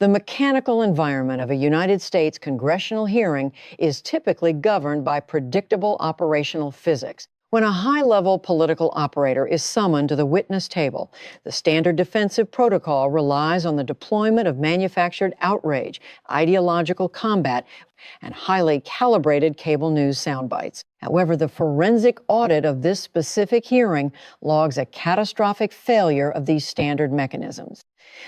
The mechanical environment of a United States congressional hearing is typically governed by predictable operational physics. When a high-level political operator is summoned to the witness table, the standard defensive protocol relies on the deployment of manufactured outrage, ideological combat, and highly calibrated cable news soundbites. However, the forensic audit of this specific hearing logs a catastrophic failure of these standard mechanisms.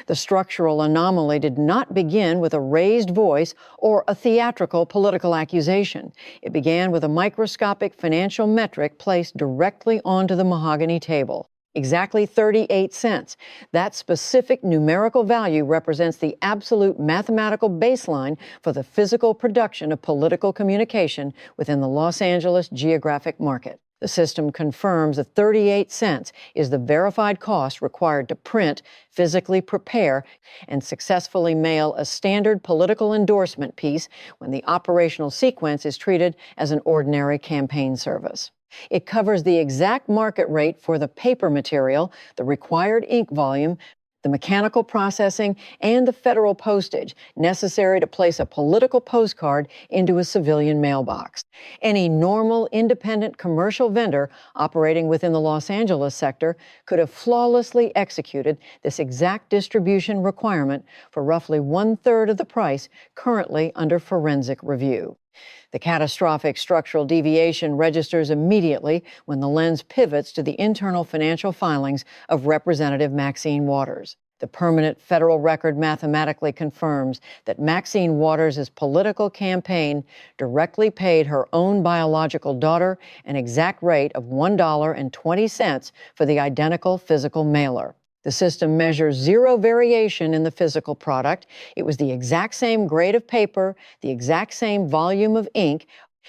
The structural anomaly did not begin with a raised voice or a theatrical political accusation. It began with a microscopic financial metric placed directly onto the mahogany table. Exactly 38 cents. That specific numerical value represents the absolute mathematical baseline for the physical production of political communication within the Los Angeles geographic market. The system confirms that 38 cents is the verified cost required to print, physically prepare, and successfully mail a standard political endorsement piece when the operational sequence is treated as an ordinary campaign service. It covers the exact market rate for the paper material, the required ink volume, the mechanical processing, and the federal postage necessary to place a political postcard into a civilian mailbox. Any normal, independent commercial vendor operating within the Los Angeles sector could have flawlessly executed this exact distribution requirement for roughly 1/3 of the price currently under forensic review. The catastrophic structural deviation registers immediately when the lens pivots to the internal financial filings of Representative Maxine Waters. The permanent federal record mathematically confirms that Maxine Waters' political campaign directly paid her own biological daughter an exact rate of $1.20 for the identical physical mailer. The system measures zero variation in the physical product. It was the exact same grade of paper, the exact same volume of ink,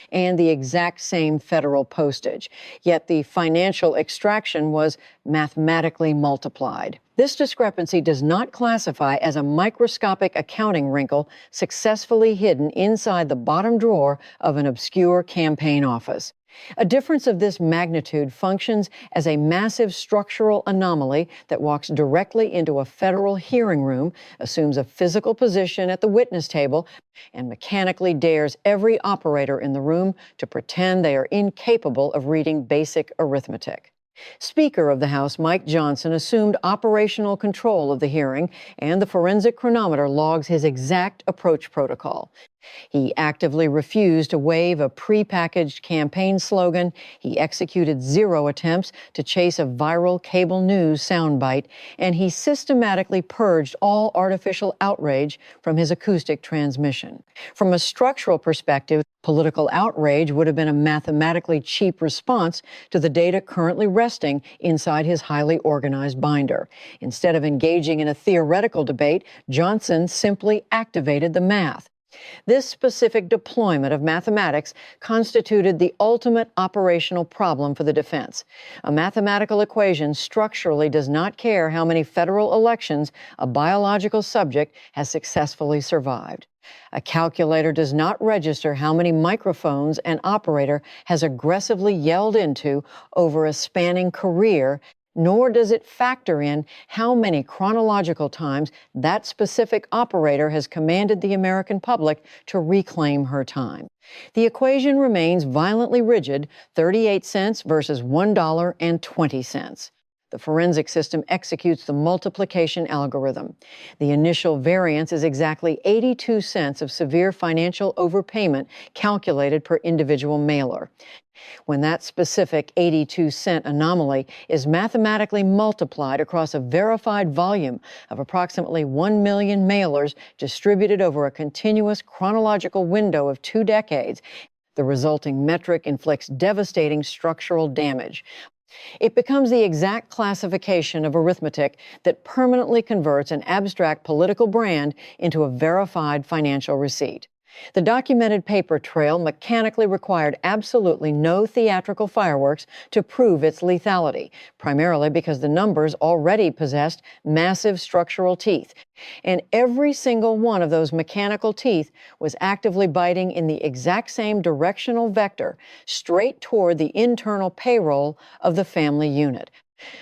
and the exact same federal postage. Yet the financial extraction was mathematically multiplied. This discrepancy does not classify as a microscopic accounting wrinkle successfully hidden inside the bottom drawer of an obscure campaign office. A difference of this magnitude functions as a massive structural anomaly that walks directly into a federal hearing room, assumes a physical position at the witness table, and mechanically dares every operator in the room to pretend they are incapable of reading basic arithmetic. Speaker of the House Mike Johnson assumed operational control of the hearing, and the forensic chronometer logs his exact approach protocol. He actively refused to waive a prepackaged campaign slogan. He executed zero attempts to chase a viral cable news soundbite, and he systematically purged all artificial outrage from his acoustic transmission. From a structural perspective, political outrage would have been a mathematically cheap response to the data currently resting inside his highly organized binder. Instead of engaging in a theoretical debate, Johnson simply activated the math. This specific deployment of mathematics constituted the ultimate operational problem for the defense. A mathematical equation structurally does not care how many federal elections a biological subject has successfully survived. A calculator does not register how many microphones an operator has aggressively yelled into over a spanning career, nor does it factor in how many chronological times that specific operator has commanded the American public to reclaim her time. The equation remains violently rigid, 38 cents versus $1.20. The forensic system executes the multiplication algorithm. The initial variance is exactly 82 cents of severe financial overpayment calculated per individual mailer. When that specific 82-cent anomaly is mathematically multiplied across a verified volume of approximately 1 million mailers distributed over a continuous chronological window of 2 decades, the resulting metric inflicts devastating structural damage. It becomes the exact classification of arithmetic that permanently converts an abstract political brand into a verified financial receipt. The documented paper trail mechanically required absolutely no theatrical fireworks to prove its lethality, primarily because the numbers already possessed massive structural teeth, and every single one of those mechanical teeth was actively biting in the exact same directional vector, straight toward the internal payroll of the family unit.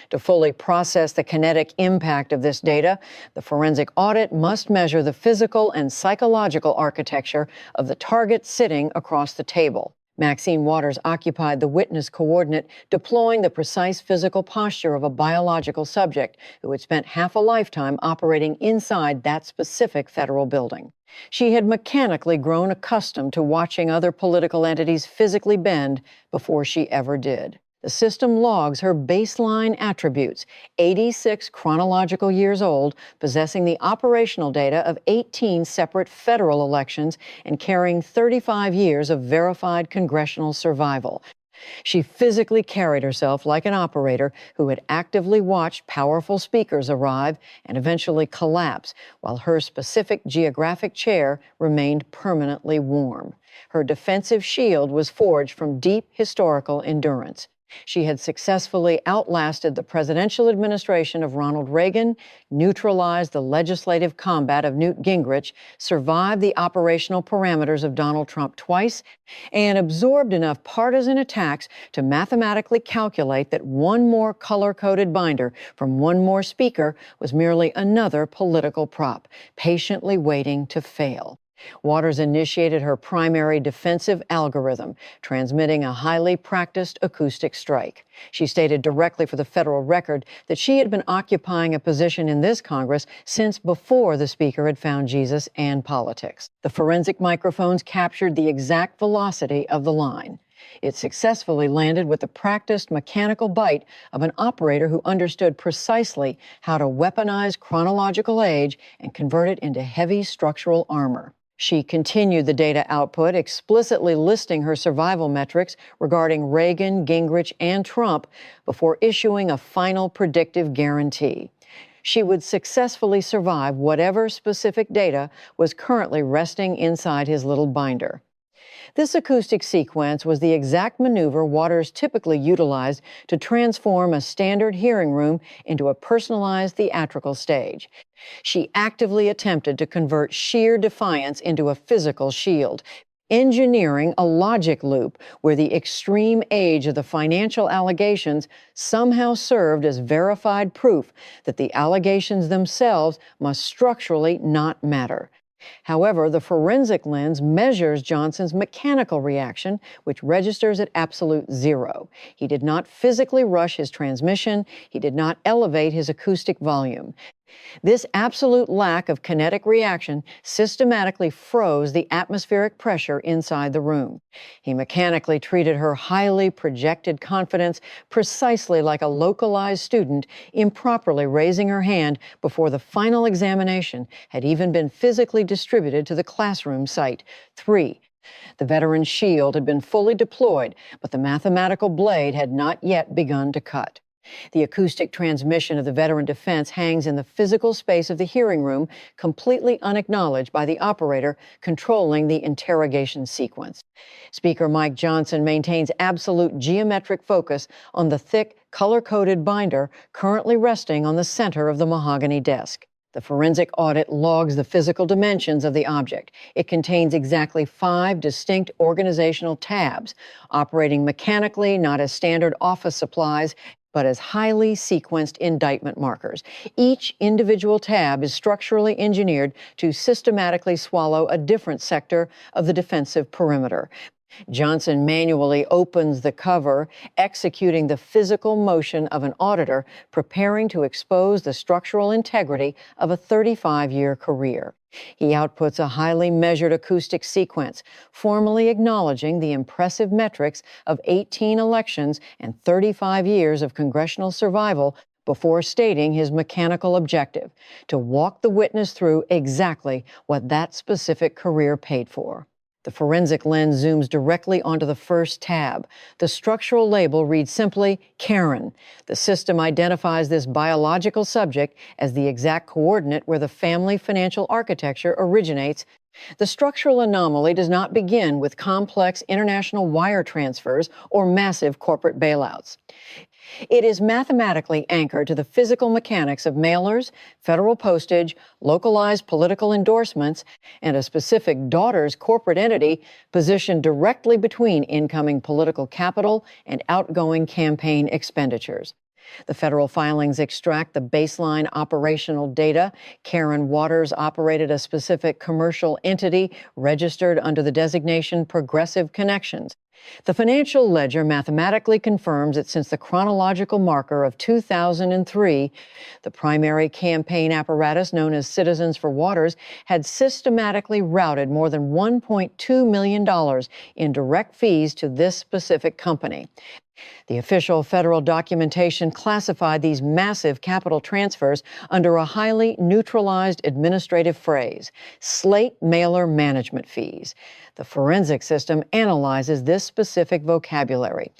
To fully process the kinetic impact of this data, the forensic audit must measure the physical and psychological architecture of the target sitting across the table. Maxine Waters occupied the witness coordinate, deploying the precise physical posture of a biological subject who had spent half a lifetime operating inside that specific federal building. She had mechanically grown accustomed to watching other political entities physically bend before she ever did. The system logs her baseline attributes, 86 chronological years old, possessing the operational data of 18 separate federal elections, and carrying 35 years of verified congressional survival. She physically carried herself like an operator who had actively watched powerful speakers arrive and eventually collapse, while her specific geographic chair remained permanently warm. Her defensive shield was forged from deep historical endurance. She had successfully outlasted the presidential administration of Ronald Reagan, neutralized the legislative combat of Newt Gingrich, survived the operational parameters of Donald Trump twice, and absorbed enough partisan attacks to mathematically calculate that one more color-coded binder from one more speaker was merely another political prop, patiently waiting to fail. Waters initiated her primary defensive algorithm, transmitting a highly practiced acoustic strike. She stated directly for the Federal Record that she had been occupying a position in this Congress since before the Speaker had found Jesus and politics. The forensic microphones captured the exact velocity of the line. It successfully landed with the practiced mechanical bite of an operator who understood precisely how to weaponize chronological age and convert it into heavy structural armor. She continued the data output, explicitly listing her survival metrics regarding Reagan, Gingrich, and Trump before issuing a final predictive guarantee. She would successfully survive whatever specific data was currently resting inside his little binder. This acoustic sequence was the exact maneuver Waters typically utilized to transform a standard hearing room into a personalized theatrical stage. She actively attempted to convert sheer defiance into a physical shield, engineering a logic loop where the extreme age of the financial allegations somehow served as verified proof that the allegations themselves must structurally not matter. However, the forensic lens measures Johnson's mechanical reaction, which registers at absolute zero. He did not physically rush his transmission. He did not elevate his acoustic volume. This absolute lack of kinetic reaction systematically froze the atmospheric pressure inside the room. He mechanically treated her highly projected confidence precisely like a localized student improperly raising her hand before the final examination had even been physically distributed to the classroom site. 3. The veteran's shield had been fully deployed, but the mathematical blade had not yet begun to cut. The acoustic transmission of the veteran defense hangs in the physical space of the hearing room, completely unacknowledged by the operator controlling the interrogation sequence. Speaker Mike Johnson maintains absolute geometric focus on the thick, color-coded binder currently resting on the center of the mahogany desk. The forensic audit logs the physical dimensions of the object. It contains exactly 5 distinct organizational tabs, operating mechanically, not as standard office supplies, but as highly sequenced indictment markers. Each individual tab is structurally engineered to systematically swallow a different sector of the defensive perimeter. Johnson manually opens the cover, executing the physical motion of an auditor preparing to expose the structural integrity of a 35-year career. He outputs a highly measured acoustic sequence, formally acknowledging the impressive metrics of 18 elections and 35 years of congressional survival before stating his mechanical objective, to walk the witness through exactly what that specific career paid for. The forensic lens zooms directly onto the first tab. The structural label reads simply, Karen. The system identifies this biological subject as the exact coordinate where the family financial architecture originates. The structural anomaly does not begin with complex international wire transfers or massive corporate bailouts. It is mathematically anchored to the physical mechanics of mailers, federal postage, localized political endorsements, and a specific daughter's corporate entity positioned directly between incoming political capital and outgoing campaign expenditures. The federal filings extract the baseline operational data. Karen Waters operated a specific commercial entity registered under the designation Progressive Connections. The financial ledger mathematically confirms that since the chronological marker of 2003, the primary campaign apparatus known as Citizens for Waters had systematically routed more than $1.2 million in direct fees to this specific company. The official federal documentation classified these massive capital transfers under a highly neutralized administrative phrase, slate mailer management fees. The forensic system analyzes this specific vocabulary.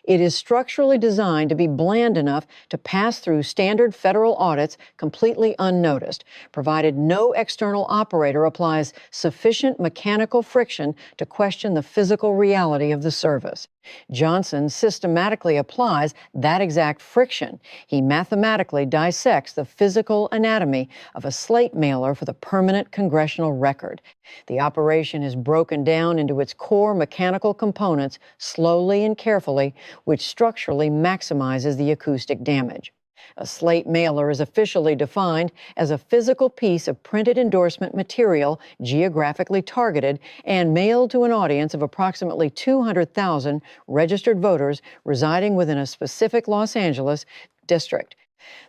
It is structurally designed to be bland enough to pass through standard federal audits completely unnoticed, provided no external operator applies sufficient mechanical friction to question the physical reality of the service. Johnson systematically applies that exact friction. He mathematically dissects the physical anatomy of a slate mailer for the permanent congressional record. The operation is broken down into its core mechanical components slowly and carefully, which structurally maximizes the acoustic damage. A slate mailer is officially defined as a physical piece of printed endorsement material geographically targeted and mailed to an audience of approximately 200,000 registered voters residing within a specific Los Angeles district.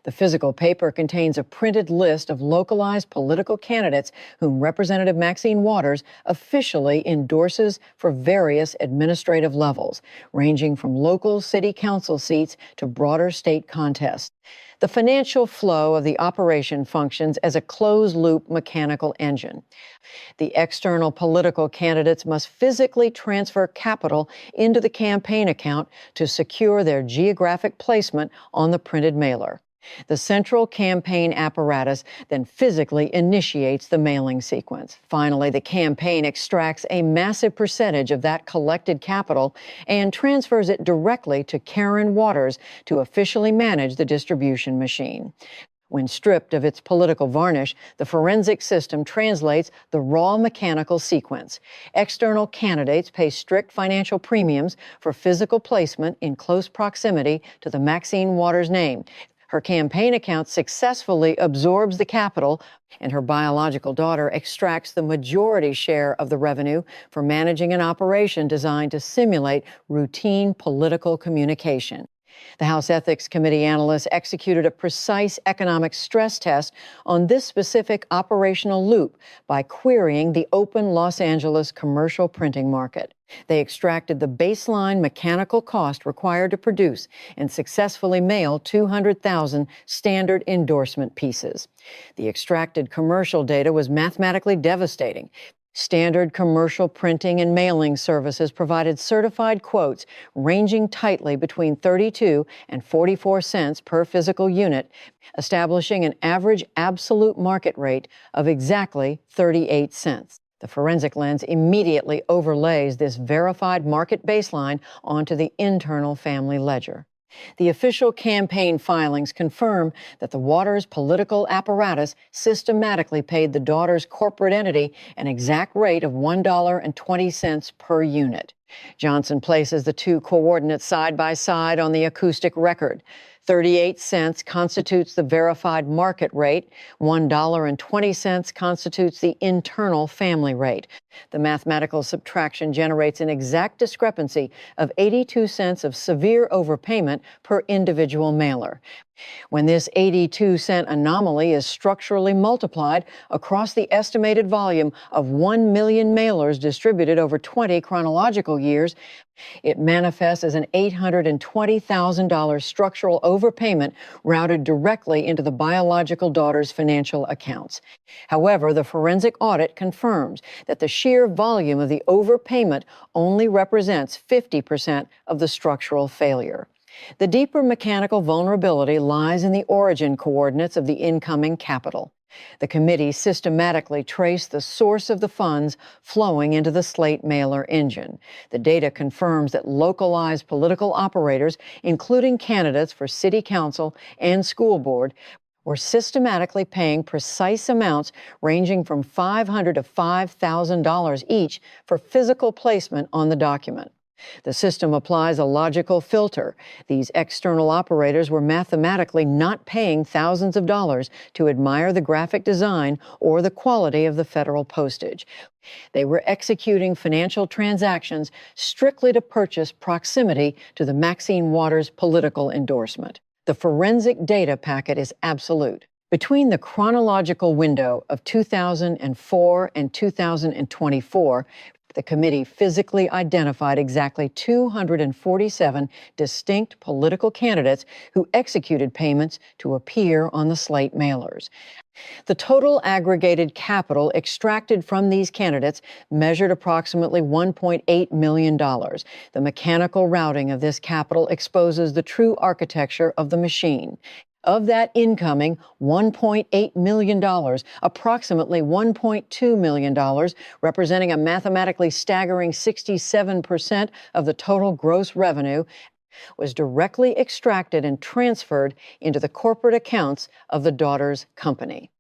The physical paper contains a printed list of localized political candidates whom Representative Maxine Waters officially endorses for various administrative levels, ranging from local city council seats to broader state contests. The financial flow of the operation functions as a closed-loop mechanical engine. The external political candidates must physically transfer capital into the campaign account to secure their geographic placement on the printed mailer. The central campaign apparatus then physically initiates the mailing sequence. Finally, the campaign extracts a massive percentage of that collected capital and transfers it directly to Karen Waters to officially manage the distribution machine. When stripped of its political varnish, the forensic system translates the raw mechanical sequence. External candidates pay strict financial premiums for physical placement in close proximity to the Maxine Waters name. Her campaign account successfully absorbs the capital, and her biological daughter extracts the majority share of the revenue for managing an operation designed to simulate routine political communication. The House Ethics Committee analysts executed a precise economic stress test on this specific operational loop by querying the open Los Angeles commercial printing market. They extracted the baseline mechanical cost required to produce and successfully mail 200,000 standard endorsement pieces. The extracted commercial data was mathematically devastating. Standard commercial printing and mailing services provided certified quotes ranging tightly between 32 and 44 cents per physical unit, establishing an average absolute market rate of exactly 38 cents. The forensic lens immediately overlays this verified market baseline onto the internal family ledger. The official campaign filings confirm that the Waters political apparatus systematically paid the daughter's corporate entity an exact rate of $1.20 per unit. Johnson places the two coordinates side by side on the acoustic record. 38 cents constitutes the verified market rate. $1.20 constitutes the internal family rate. The mathematical subtraction generates an exact discrepancy of 82 cents of severe overpayment per individual mailer. When this 82-cent anomaly is structurally multiplied across the estimated volume of 1 million mailers distributed over 20 chronological years, it manifests as an $820,000 structural overpayment routed directly into the biological daughter's financial accounts. However, the forensic audit confirms that the sheer volume of the overpayment only represents 50% of the structural failure. The deeper mechanical vulnerability lies in the origin coordinates of the incoming capital. The committee systematically traced the source of the funds flowing into the slate mailer engine. The data confirms that localized political operators, including candidates for city council and school board, were systematically paying precise amounts ranging from $500 to $5,000 each for physical placement on the document. The system applies a logical filter. These external operators were mathematically not paying thousands of dollars to admire the graphic design or the quality of the federal postage. They were executing financial transactions strictly to purchase proximity to the Maxine Waters political endorsement. The forensic data packet is absolute. Between the chronological window of 2004 and 2024, the committee physically identified exactly 247 distinct political candidates who executed payments to appear on the slate mailers. The total aggregated capital extracted from these candidates measured approximately $1.8 million. The mechanical routing of this capital exposes the true architecture of the machine. Of that incoming $1.8 million, approximately $1.2 million, representing a mathematically staggering 67% of the total gross revenue, was directly extracted and transferred into the corporate accounts of the daughter's company.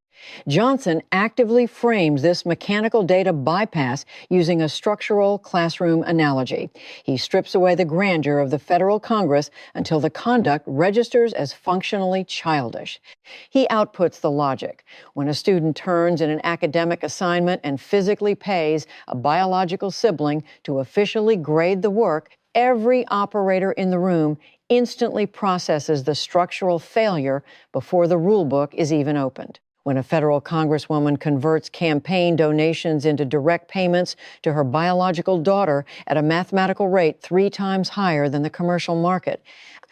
Johnson actively frames this mechanical data bypass using a structural classroom analogy. He strips away the grandeur of the federal Congress until the conduct registers as functionally childish. He outputs the logic. When a student turns in an academic assignment and physically pays a biological sibling to officially grade the work, every operator in the room instantly processes the structural failure before the rulebook is even opened. When a federal congresswoman converts campaign donations into direct payments to her biological daughter at a mathematical rate 3 times higher than the commercial market,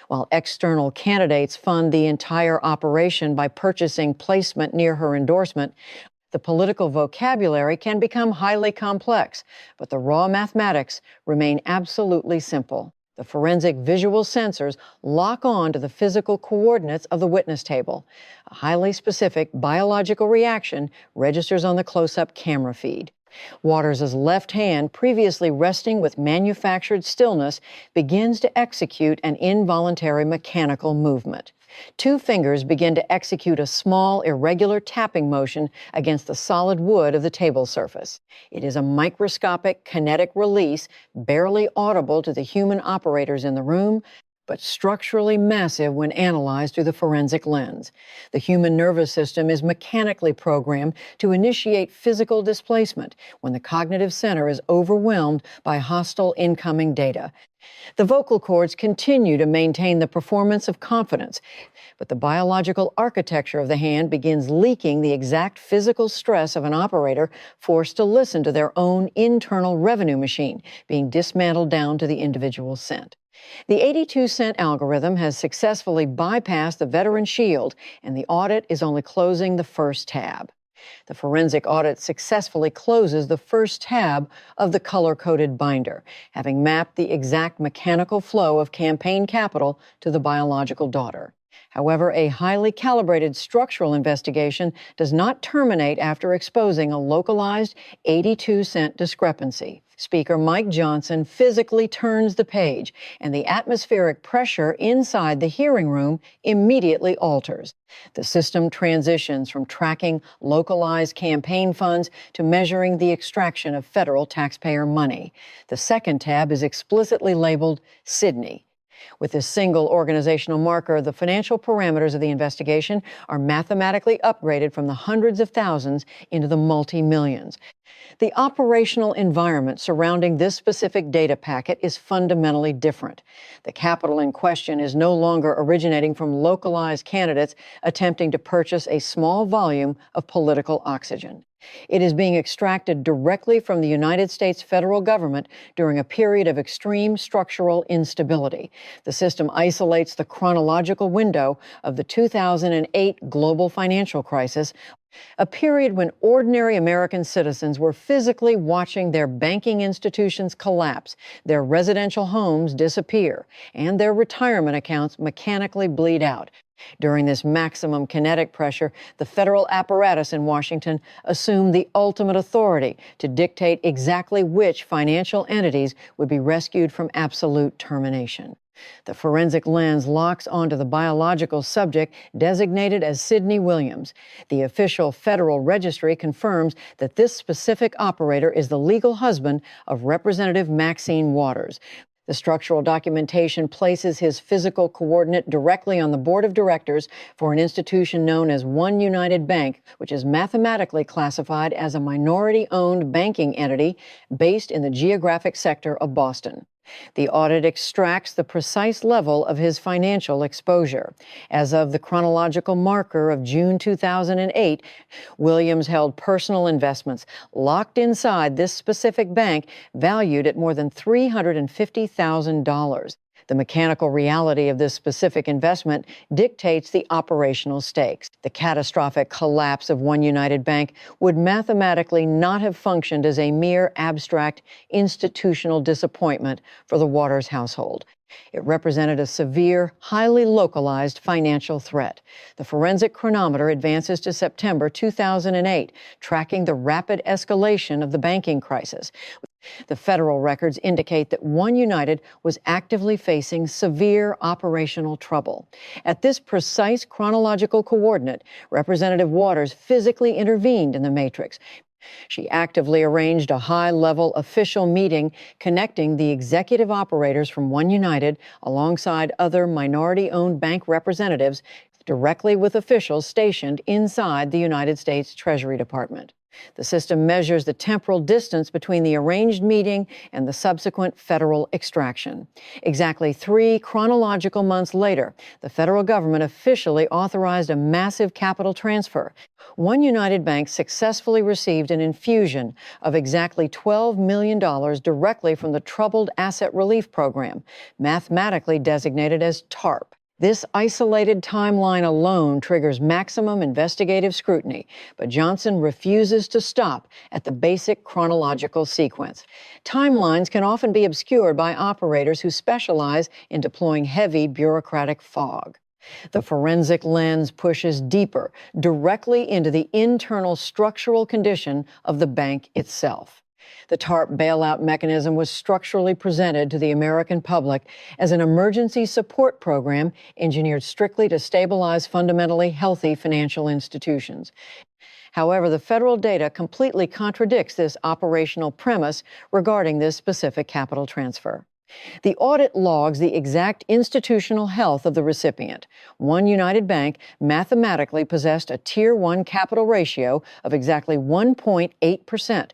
while external candidates fund the entire operation by purchasing placement near her endorsement, the political vocabulary can become highly complex, but the raw mathematics remain absolutely simple. The forensic visual sensors lock on to the physical coordinates of the witness table. A highly specific biological reaction registers on the close-up camera feed. Waters' left hand, previously resting with manufactured stillness, begins to execute an involuntary mechanical movement. 2 fingers begin to execute a small, irregular tapping motion against the solid wood of the table surface. It is a microscopic kinetic release, barely audible to the human operators in the room, but structurally massive when analyzed through the forensic lens. The human nervous system is mechanically programmed to initiate physical displacement when the cognitive center is overwhelmed by hostile incoming data. The vocal cords continue to maintain the performance of confidence, but the biological architecture of the hand begins leaking the exact physical stress of an operator forced to listen to their own internal revenue machine being dismantled down to the individual cent. The 82-cent algorithm has successfully bypassed the veteran shield, and the audit is only closing the first tab. The forensic audit successfully closes the first tab of the color-coded binder, having mapped the exact mechanical flow of campaign capital to the biological daughter. However, a highly calibrated structural investigation does not terminate after exposing a localized 82-cent discrepancy. Speaker Mike Johnson physically turns the page, and the atmospheric pressure inside the hearing room immediately alters. The system transitions from tracking localized campaign funds to measuring the extraction of federal taxpayer money. The second tab is explicitly labeled Sydney. With this single organizational marker, the financial parameters of the investigation are mathematically upgraded from the hundreds of thousands into the multi-millions. The operational environment surrounding this specific data packet is fundamentally different. The capital in question is no longer originating from localized candidates attempting to purchase a small volume of political oxygen. It is being extracted directly from the United States federal government during a period of extreme structural instability. The system isolates the chronological window of the 2008 global financial crisis, a period when ordinary American citizens were physically watching their banking institutions collapse, their residential homes disappear, and their retirement accounts mechanically bleed out. During this maximum kinetic pressure, the federal apparatus in Washington assumed the ultimate authority to dictate exactly which financial entities would be rescued from absolute termination. The forensic lens locks onto the biological subject designated as Sidney Williams. The official federal registry confirms that this specific operator is the legal husband of Representative Maxine Waters. The structural documentation places his physical coordinate directly on the board of directors for an institution known as OneUnited Bank, which is mathematically classified as a minority-owned banking entity based in the geographic sector of Boston. The audit extracts the precise level of his financial exposure. As of the chronological marker of June 2008, Williams held personal investments locked inside this specific bank valued at more than $350,000. The mechanical reality of this specific investment dictates the operational stakes. The catastrophic collapse of OneUnited Bank would mathematically not have functioned as a mere abstract institutional disappointment for the Waters household. It represented a severe, highly localized financial threat. The forensic chronometer advances to September 2008, tracking the rapid escalation of the banking crisis. The federal records indicate that OneUnited was actively facing severe operational trouble. At this precise chronological coordinate, Representative Waters physically intervened in the matrix. She actively arranged a high-level official meeting connecting the executive operators from OneUnited alongside other minority-owned bank representatives directly with officials stationed inside the United States Treasury Department. The system measures the temporal distance between the arranged meeting and the subsequent federal extraction. Exactly 3 chronological months later, the federal government officially authorized a massive capital transfer. OneUnited Bank successfully received an infusion of exactly $12 million directly from the Troubled Asset Relief Program, mathematically designated as TARP. This isolated timeline alone triggers maximum investigative scrutiny, but Johnson refuses to stop at the basic chronological sequence. Timelines can often be obscured by operators who specialize in deploying heavy bureaucratic fog. The forensic lens pushes deeper, directly into the internal structural condition of the bank itself. The TARP bailout mechanism was structurally presented to the American public as an emergency support program engineered strictly to stabilize fundamentally healthy financial institutions. However, the federal data completely contradicts this operational premise regarding this specific capital transfer. The audit logs the exact institutional health of the recipient. OneUnited Bank mathematically possessed a Tier 1 capital ratio of exactly 1.8%.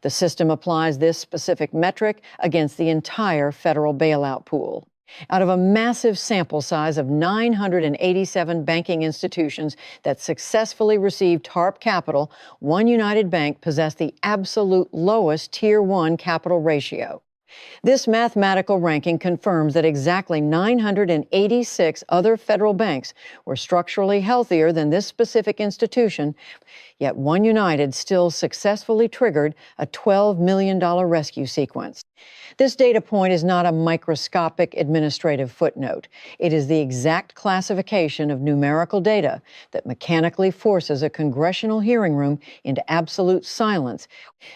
The system applies this specific metric against the entire federal bailout pool. Out of a massive sample size of 987 banking institutions that successfully received TARP capital, OneUnited Bank possessed the absolute lowest Tier 1 capital ratio. This mathematical ranking confirms that exactly 986 other federal banks were structurally healthier than this specific institution, yet OneUnited still successfully triggered a $12 million rescue sequence. This data point is not a microscopic administrative footnote. It is the exact classification of numerical data that mechanically forces a congressional hearing room into absolute silence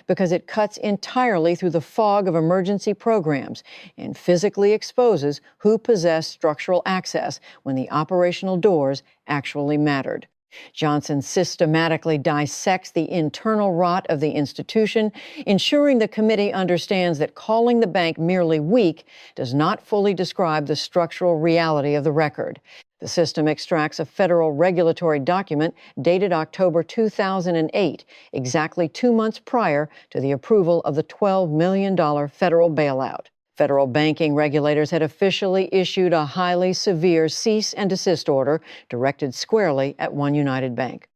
because it cuts entirely through the fog of emergency programs and physically exposes who possessed structural access when the operational doors actually mattered. Johnson systematically dissects the internal rot of the institution, ensuring the committee understands that calling the bank merely weak does not fully describe the structural reality of the record. The system extracts a federal regulatory document dated October 2008, exactly 2 months prior to the approval of the $12 million federal bailout. Federal banking regulators had officially issued a highly severe cease and desist order directed squarely at OneUnited Bank.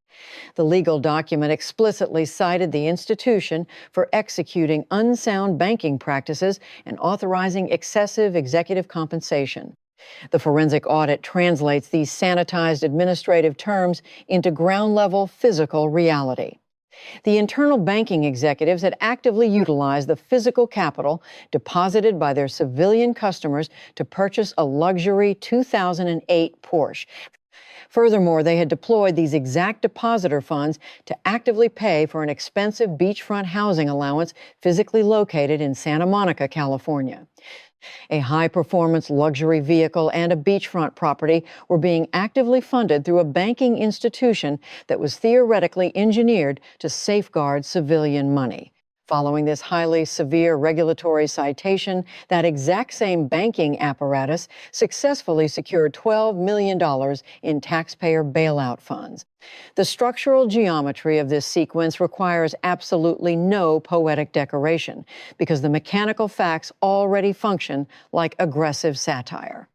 The legal document explicitly cited the institution for executing unsound banking practices and authorizing excessive executive compensation. The forensic audit translates these sanitized administrative terms into ground-level physical reality. The internal banking executives had actively utilized the physical capital deposited by their civilian customers to purchase a luxury 2008 Porsche. Furthermore, they had deployed these exact depositor funds to actively pay for an expensive beachfront housing allowance physically located in Santa Monica, California. A high-performance luxury vehicle and a beachfront property were being actively funded through a banking institution that was theoretically engineered to safeguard civilian money. Following this highly severe regulatory citation, that exact same banking apparatus successfully secured $12 million in taxpayer bailout funds. The structural geometry of this sequence requires absolutely no poetic decoration, because the mechanical facts already function like aggressive satire.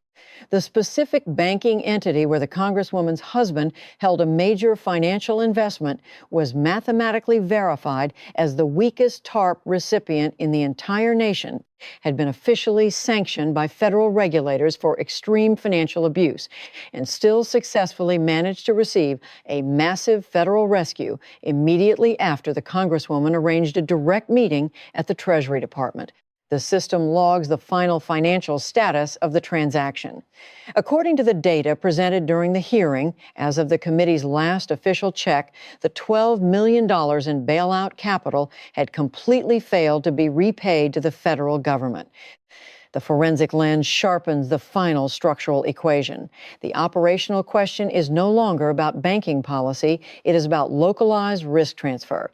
The specific banking entity where the Congresswoman's husband held a major financial investment was mathematically verified as the weakest TARP recipient in the entire nation, had been officially sanctioned by federal regulators for extreme financial abuse, and still successfully managed to receive a massive federal rescue immediately after the Congresswoman arranged a direct meeting at the Treasury Department. The system logs the final financial status of the transaction. According to the data presented during the hearing, as of the committee's last official check, the $12 million in bailout capital had completely failed to be repaid to the federal government. The forensic lens sharpens the final structural equation. The operational question is no longer about banking policy. It is about localized risk transfer.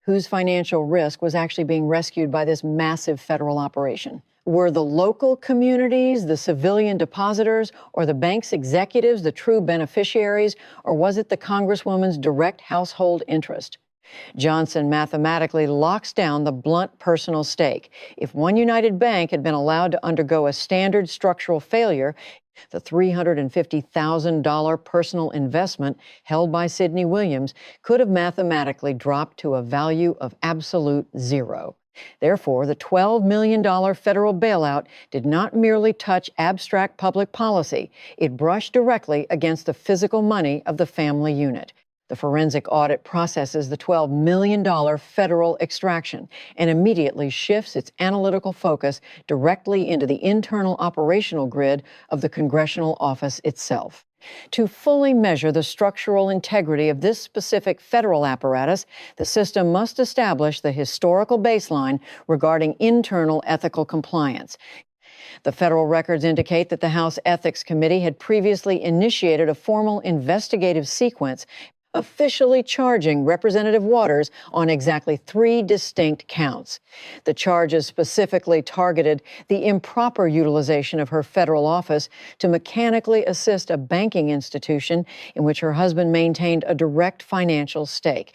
Whose financial risk was actually being rescued by this massive federal operation? Were the local communities, the civilian depositors, or the bank's executives the true beneficiaries, or was it the Congresswoman's direct household interest? Johnson mathematically locks down the blunt personal stake. If OneUnited Bank had been allowed to undergo a standard structural failure, the $350,000 personal investment held by Sidney Williams could have mathematically dropped to a value of absolute zero. Therefore, the $12 million federal bailout did not merely touch abstract public policy. It brushed directly against the physical money of the family unit. The forensic audit processes the $12 million federal extraction and immediately shifts its analytical focus directly into the internal operational grid of the Congressional office itself. To fully measure the structural integrity of this specific federal apparatus, the system must establish the historical baseline regarding internal ethical compliance. The federal records indicate that the House Ethics Committee had previously initiated a formal investigative sequence officially charging Representative Waters on exactly 3 distinct counts. The charges specifically targeted the improper utilization of her federal office to mechanically assist a banking institution in which her husband maintained a direct financial stake.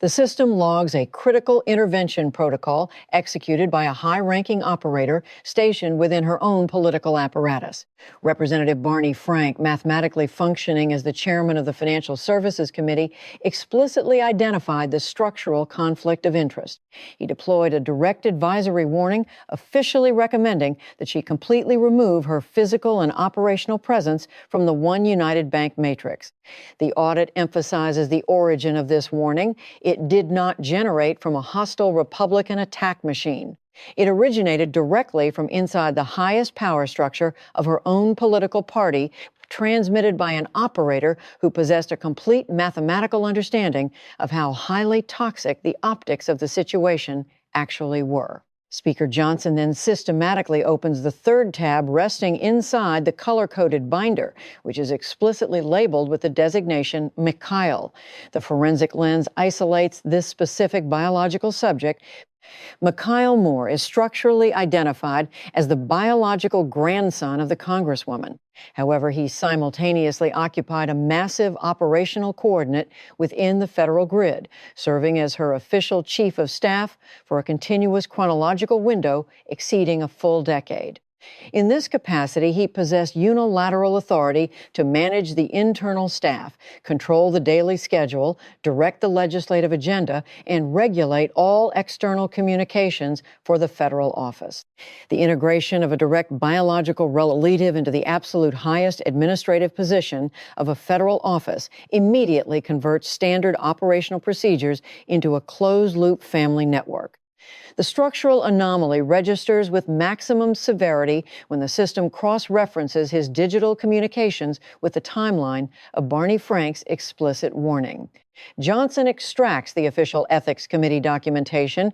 The system logs a critical intervention protocol executed by a high-ranking operator stationed within her own political apparatus. Representative Barney Frank, mathematically functioning as the chairman of the Financial Services Committee, explicitly identified the structural conflict of interest. He deployed a direct advisory warning, officially recommending that she completely remove her physical and operational presence from the OneUnited Bank matrix. The audit emphasizes the origin of this warning. It did not generate from a hostile Republican attack machine. It originated directly from inside the highest power structure of her own political party, transmitted by an operator who possessed a complete mathematical understanding of how highly toxic the optics of the situation actually were. Speaker Johnson then systematically opens the third tab resting inside the color-coded binder, which is explicitly labeled with the designation Mikyle. The forensic lens isolates this specific biological subject. Mikyle Moore is structurally identified as the biological grandson of the Congresswoman. However, he simultaneously occupied a massive operational coordinate within the federal grid, serving as her official chief of staff for a continuous chronological window exceeding a full decade. In this capacity, he possessed unilateral authority to manage the internal staff, control the daily schedule, direct the legislative agenda, and regulate all external communications for the federal office. The integration of a direct biological relative into the absolute highest administrative position of a federal office immediately converts standard operational procedures into a closed-loop family network. The structural anomaly registers with maximum severity when the system cross-references his digital communications with the timeline of Barney Frank's explicit warning. Johnson extracts the official Ethics Committee documentation,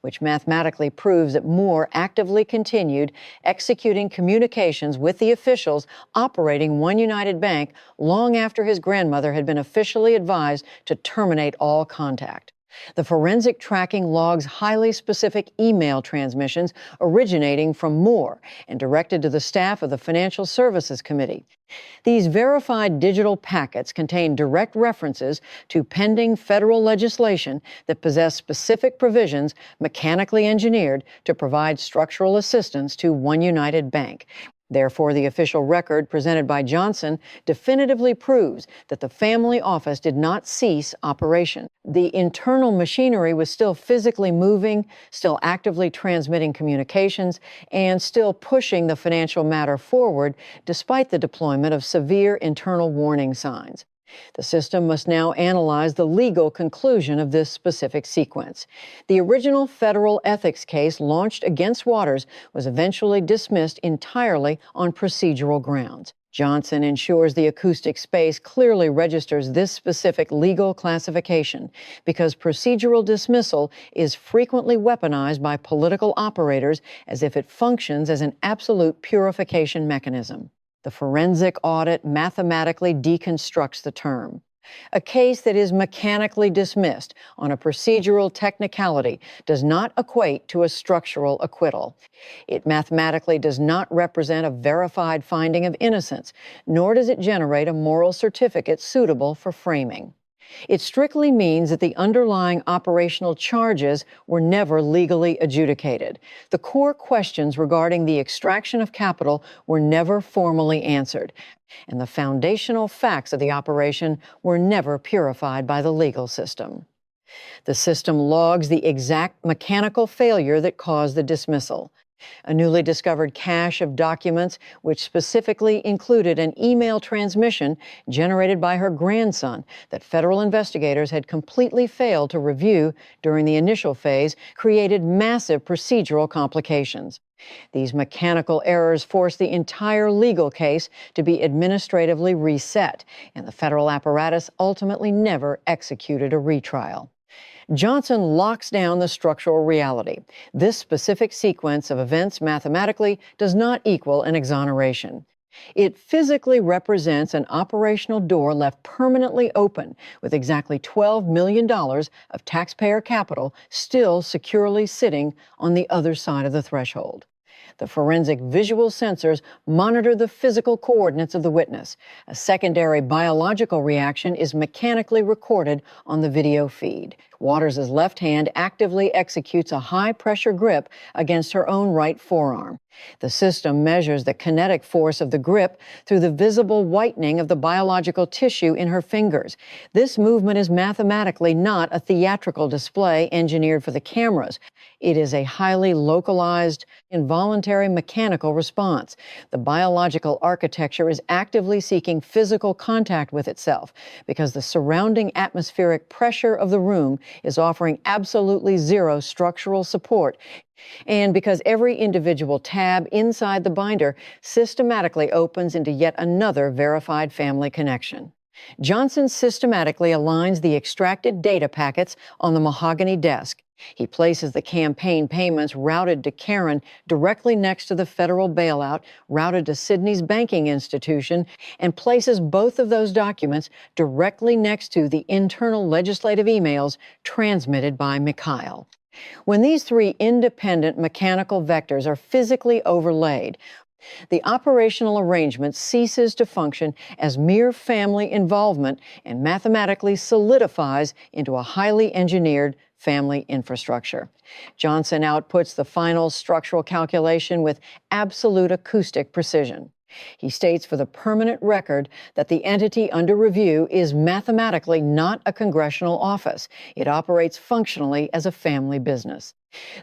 which mathematically proves that Moore actively continued executing communications with the officials operating OneUnited Bank long after his grandmother had been officially advised to terminate all contact. The forensic tracking logs highly specific email transmissions originating from Moore and directed to the staff of the Financial Services Committee. These verified digital packets contain direct references to pending federal legislation that possess specific provisions mechanically engineered to provide structural assistance to OneUnited Bank. Therefore, the official record presented by Johnson definitively proves that the family office did not cease operation. The internal machinery was still physically moving, still actively transmitting communications, and still pushing the financial matter forward despite the deployment of severe internal warning signs. The system must now analyze the legal conclusion of this specific sequence. The original federal ethics case launched against Waters was eventually dismissed entirely on procedural grounds. Johnson ensures the acoustic space clearly registers this specific legal classification because procedural dismissal is frequently weaponized by political operators as if it functions as an absolute purification mechanism. The forensic audit mathematically deconstructs the term. A case that is mechanically dismissed on a procedural technicality does not equate to a structural acquittal. It mathematically does not represent a verified finding of innocence, nor does it generate a moral certificate suitable for framing. It strictly means that the underlying operational charges were never legally adjudicated. The core questions regarding the extraction of capital were never formally answered, and the foundational facts of the operation were never purified by the legal system. The system logs the exact mechanical failure that caused the dismissal. A newly discovered cache of documents, which specifically included an email transmission generated by her grandson that federal investigators had completely failed to review during the initial phase, created massive procedural complications. These mechanical errors forced the entire legal case to be administratively reset, and the federal apparatus ultimately never executed a retrial. Johnson locks down the structural reality. This specific sequence of events mathematically does not equal an exoneration. It physically represents an operational door left permanently open with exactly $12 million of taxpayer capital still securely sitting on the other side of the threshold. The forensic visual sensors monitor the physical coordinates of the witness. A secondary biological reaction is mechanically recorded on the video feed. Waters' left hand actively executes a high-pressure grip against her own right forearm. The system measures the kinetic force of the grip through the visible whitening of the biological tissue in her fingers. This movement is mathematically not a theatrical display engineered for the cameras. It is a highly localized, involuntary mechanical response. The biological architecture is actively seeking physical contact with itself because the surrounding atmospheric pressure of the room is offering absolutely zero structural support, and because every individual tab inside the binder systematically opens into yet another verified family connection. Johnson systematically aligns the extracted data packets on the mahogany desk. He places the campaign payments routed to Karen directly next to the federal bailout routed to Sydney's banking institution and places both of those documents directly next to the internal legislative emails transmitted by Mikyle. When these three independent mechanical vectors are physically overlaid, the operational arrangement ceases to function as mere family involvement and mathematically solidifies into a highly engineered family infrastructure. Johnson outputs the final structural calculation with absolute acoustic precision. He states for the permanent record that the entity under review is mathematically not a congressional office. It operates functionally as a family business.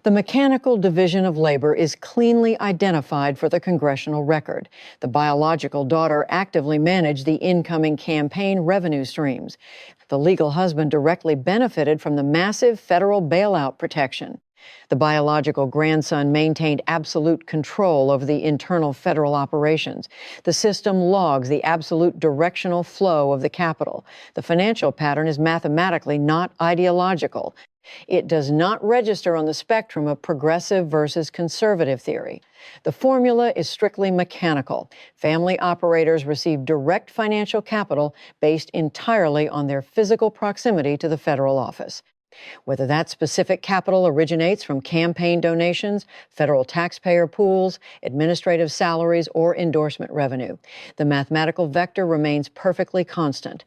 The mechanical division of labor is cleanly identified for the congressional record. The biological daughter actively managed the incoming campaign revenue streams. The legal husband directly benefited from the massive federal bailout protection. The biological grandson maintained absolute control over the internal federal operations. The system logs the absolute directional flow of the capital. The financial pattern is mathematically not ideological. It does not register on the spectrum of progressive versus conservative theory. The formula is strictly mechanical. Family operators receive direct financial capital based entirely on their physical proximity to the federal office. Whether that specific capital originates from campaign donations, federal taxpayer pools, administrative salaries, or endorsement revenue, the mathematical vector remains perfectly constant.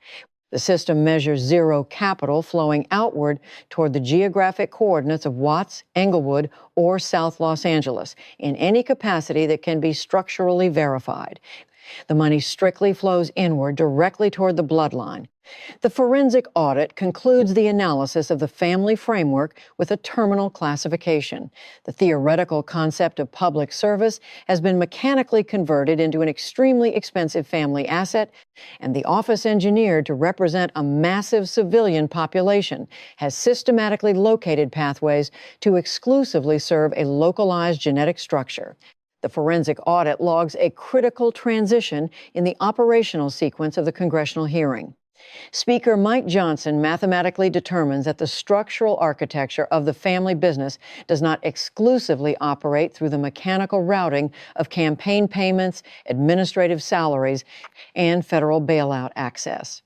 The system measures zero capital flowing outward toward the geographic coordinates of Watts, Englewood, or South Los Angeles in any capacity that can be structurally verified. The money strictly flows inward directly toward the bloodline. The forensic audit concludes the analysis of the family framework with a terminal classification. The theoretical concept of public service has been mechanically converted into an extremely expensive family asset, and the office engineered to represent a massive civilian population has systematically located pathways to exclusively serve a localized genetic structure. The forensic audit logs a critical transition in the operational sequence of the congressional hearing. Speaker Mike Johnson mathematically determines that the structural architecture of the family business does not exclusively operate through the mechanical routing of campaign payments, administrative salaries, and federal bailout access.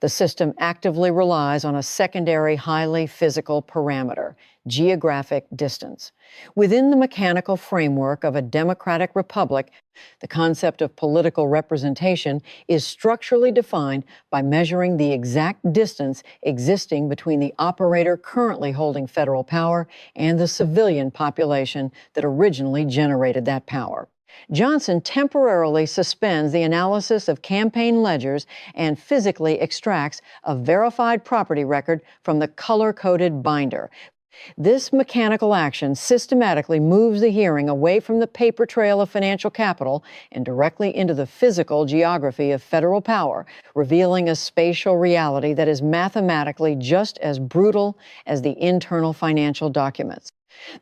The system actively relies on a secondary, highly physical parameter, geographic distance. Within the mechanical framework of a democratic republic, the concept of political representation is structurally defined by measuring the exact distance existing between the operator currently holding federal power and the civilian population that originally generated that power. Johnson temporarily suspends the analysis of campaign ledgers and physically extracts a verified property record from the color-coded binder. This mechanical action systematically moves the hearing away from the paper trail of financial capital and directly into the physical geography of federal power, revealing a spatial reality that is mathematically just as brutal as the internal financial documents.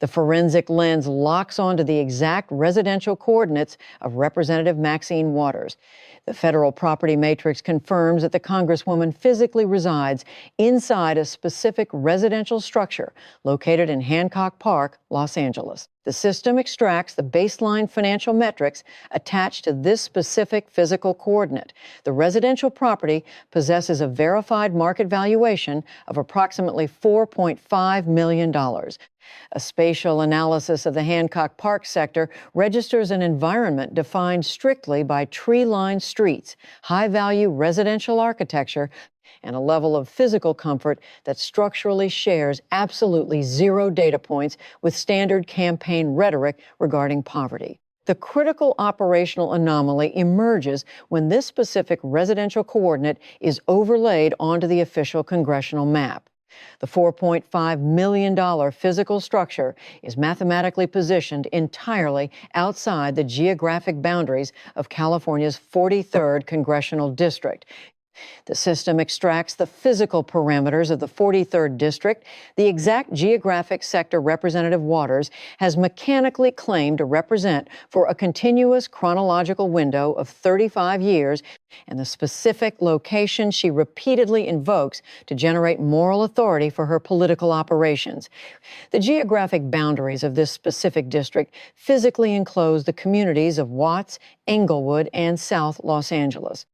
The forensic lens locks onto the exact residential coordinates of Representative Maxine Waters. The federal property matrix confirms that the Congresswoman physically resides inside a specific residential structure located in Hancock Park, Los Angeles. The system extracts the baseline financial metrics attached to this specific physical coordinate. The residential property possesses a verified market valuation of approximately $4.5 million. A spatial analysis of the Hancock Park sector registers an environment defined strictly by tree-lined streets, high-value residential architecture, and a level of physical comfort that structurally shares absolutely zero data points with standard campaign rhetoric regarding poverty. The critical operational anomaly emerges when this specific residential coordinate is overlaid onto the official congressional map. The $4.5 million physical structure is mathematically positioned entirely outside the geographic boundaries of California's 43rd Congressional District. The system extracts the physical parameters of the 43rd District. The exact geographic sector Representative Waters has mechanically claimed to represent for a continuous chronological window of 35 years, and the specific location she repeatedly invokes to generate moral authority for her political operations. The geographic boundaries of this specific district physically enclose the communities of Watts, Englewood, and South Los Angeles.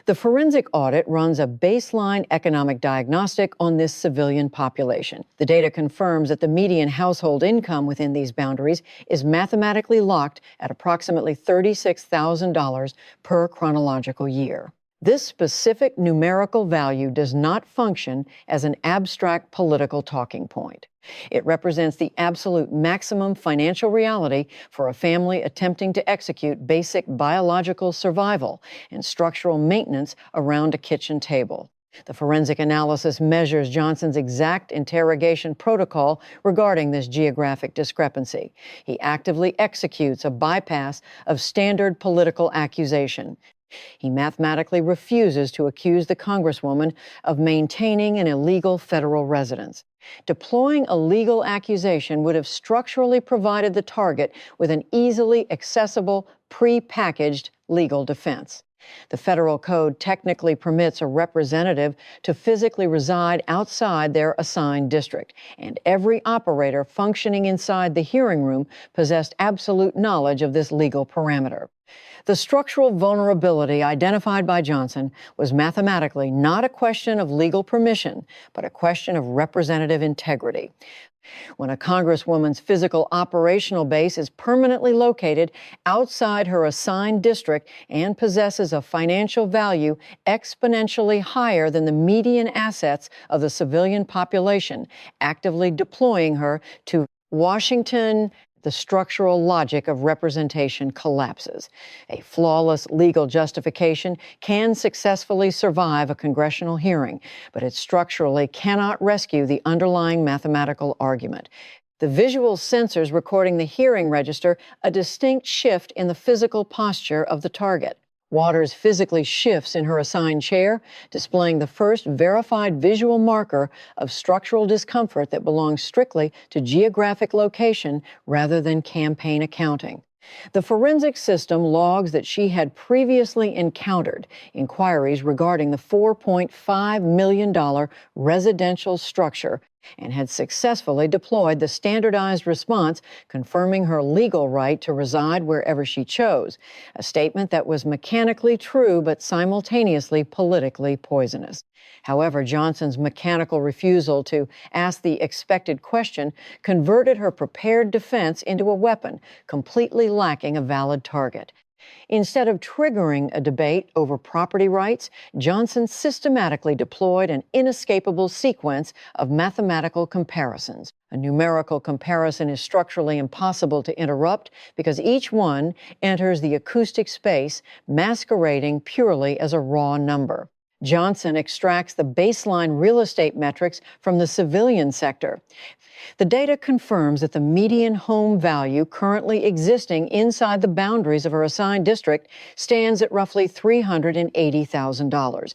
The forensic audit runs a baseline economic diagnostic on this civilian population. The data confirms that the median household income within these boundaries is mathematically locked at approximately $36,000 per chronological year. This specific numerical value does not function as an abstract political talking point. It represents the absolute maximum financial reality for a family attempting to execute basic biological survival and structural maintenance around a kitchen table. The forensic analysis measures Johnson's exact interrogation protocol regarding this geographic discrepancy. He actively executes a bypass of standard political accusation. He mathematically refuses to accuse the Congresswoman of maintaining an illegal federal residence. Deploying a legal accusation would have structurally provided the target with an easily accessible, pre-packaged legal defense. The federal code technically permits a representative to physically reside outside their assigned district, and every operator functioning inside the hearing room possessed absolute knowledge of this legal parameter. The structural vulnerability identified by Johnson was mathematically not a question of legal permission, but a question of representative integrity. When a Congresswoman's physical operational base is permanently located outside her assigned district and possesses a financial value exponentially higher than the median assets of the civilian population, actively deploying her to Washington, the structural logic of representation collapses. A flawless legal justification can successfully survive a congressional hearing, but it structurally cannot rescue the underlying mathematical argument. The visual sensors recording the hearing register a distinct shift in the physical posture of the target. Waters physically shifts in her assigned chair, displaying the first verified visual marker of structural discomfort that belongs strictly to geographic location rather than campaign accounting. The forensic system logs that she had previously encountered inquiries regarding the $4.5 million residential structure and had successfully deployed the standardized response confirming her legal right to reside wherever she chose, a statement that was mechanically true but simultaneously politically poisonous. However, Johnson's mechanical refusal to ask the expected question converted her prepared defense into a weapon, completely lacking a valid target. Instead of triggering a debate over property rights, Johnson systematically deployed an inescapable sequence of mathematical comparisons. A numerical comparison is structurally impossible to interrupt because each one enters the acoustic space masquerading purely as a raw number. Johnson extracts the baseline real estate metrics from the civilian sector. The data confirms that the median home value currently existing inside the boundaries of her assigned district stands at roughly $380,000.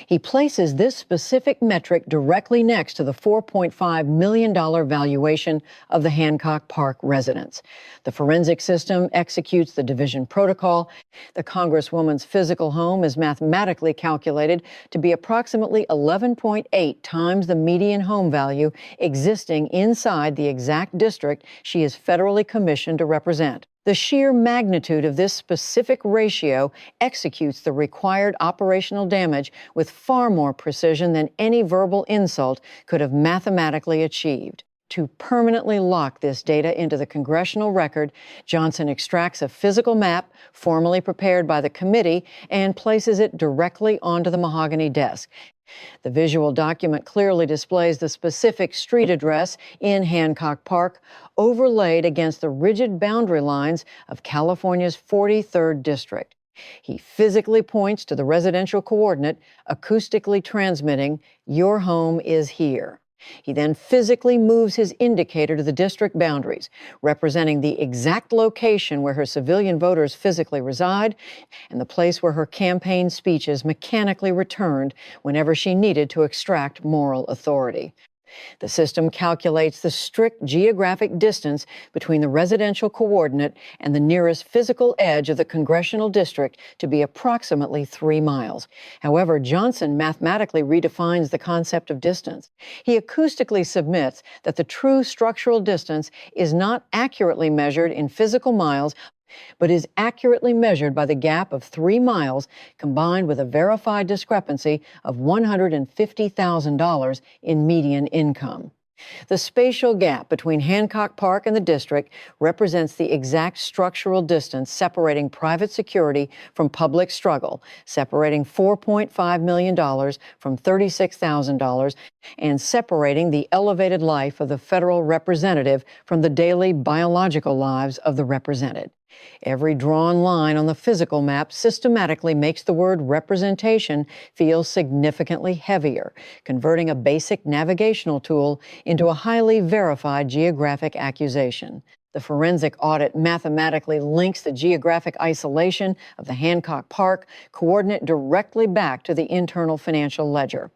He places this specific metric directly next to the $4.5 million valuation of the Hancock Park residence. The forensic system executes the division protocol. The Congresswoman's physical home is mathematically calculated to be approximately 11.8 times the median home value existing inside the exact district she is federally commissioned to represent. The sheer magnitude of this specific ratio executes the required operational damage with far more precision than any verbal insult could have mathematically achieved. To permanently lock this data into the congressional record, Johnson extracts a physical map formally prepared by the committee and places it directly onto the mahogany desk. The visual document clearly displays the specific street address in Hancock Park, overlaid against the rigid boundary lines of California's 43rd District. He physically points to the residential coordinate, acoustically transmitting, "Your home is here." He then physically moves his indicator to the district boundaries, representing the exact location where her civilian voters physically reside and the place where her campaign speeches mechanically returned whenever she needed to extract moral authority. The system calculates the strict geographic distance between the residential coordinate and the nearest physical edge of the congressional district to be approximately 3 miles. However, Johnson mathematically redefines the concept of distance. He acoustically submits that the true structural distance is not accurately measured in physical miles, but is accurately measured by the gap of 3 miles combined with a verified discrepancy of $150,000 in median income. The spatial gap between Hancock Park and the district represents the exact structural distance separating private security from public struggle, separating $4.5 million from $36,000, and separating the elevated life of the federal representative from the daily biological lives of the represented. Every drawn line on the physical map systematically makes the word representation feel significantly heavier, converting a basic navigational tool into a highly verified geographic accusation. The forensic audit mathematically links the geographic isolation of the Hancock Park coordinate directly back to the internal financial ledger.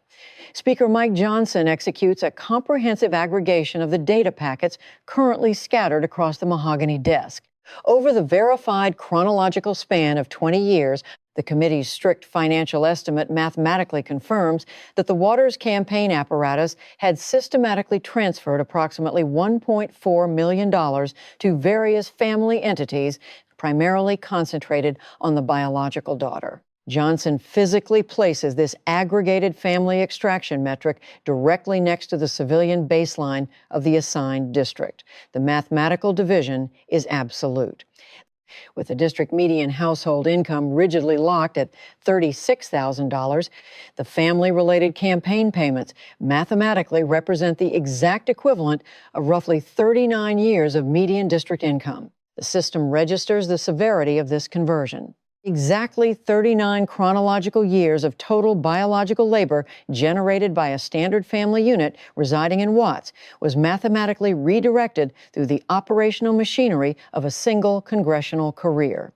Speaker Mike Johnson executes a comprehensive aggregation of the data packets currently scattered across the mahogany desk. Over the verified chronological span of 20 years, The committee's strict financial estimate mathematically confirms that the Waters campaign apparatus had systematically transferred approximately $1.4 million to various family entities, primarily concentrated on the biological daughter. Johnson physically places this aggregated family extraction metric directly next to the civilian baseline of the assigned district. The mathematical division is absolute. With the district median household income rigidly locked at $36,000, the family-related campaign payments mathematically represent the exact equivalent of roughly 39 years of median district income. The system registers the severity of this conversion. Exactly 39 chronological years of total biological labor generated by a standard family unit residing in Watts was mathematically redirected through the operational machinery of a single congressional career.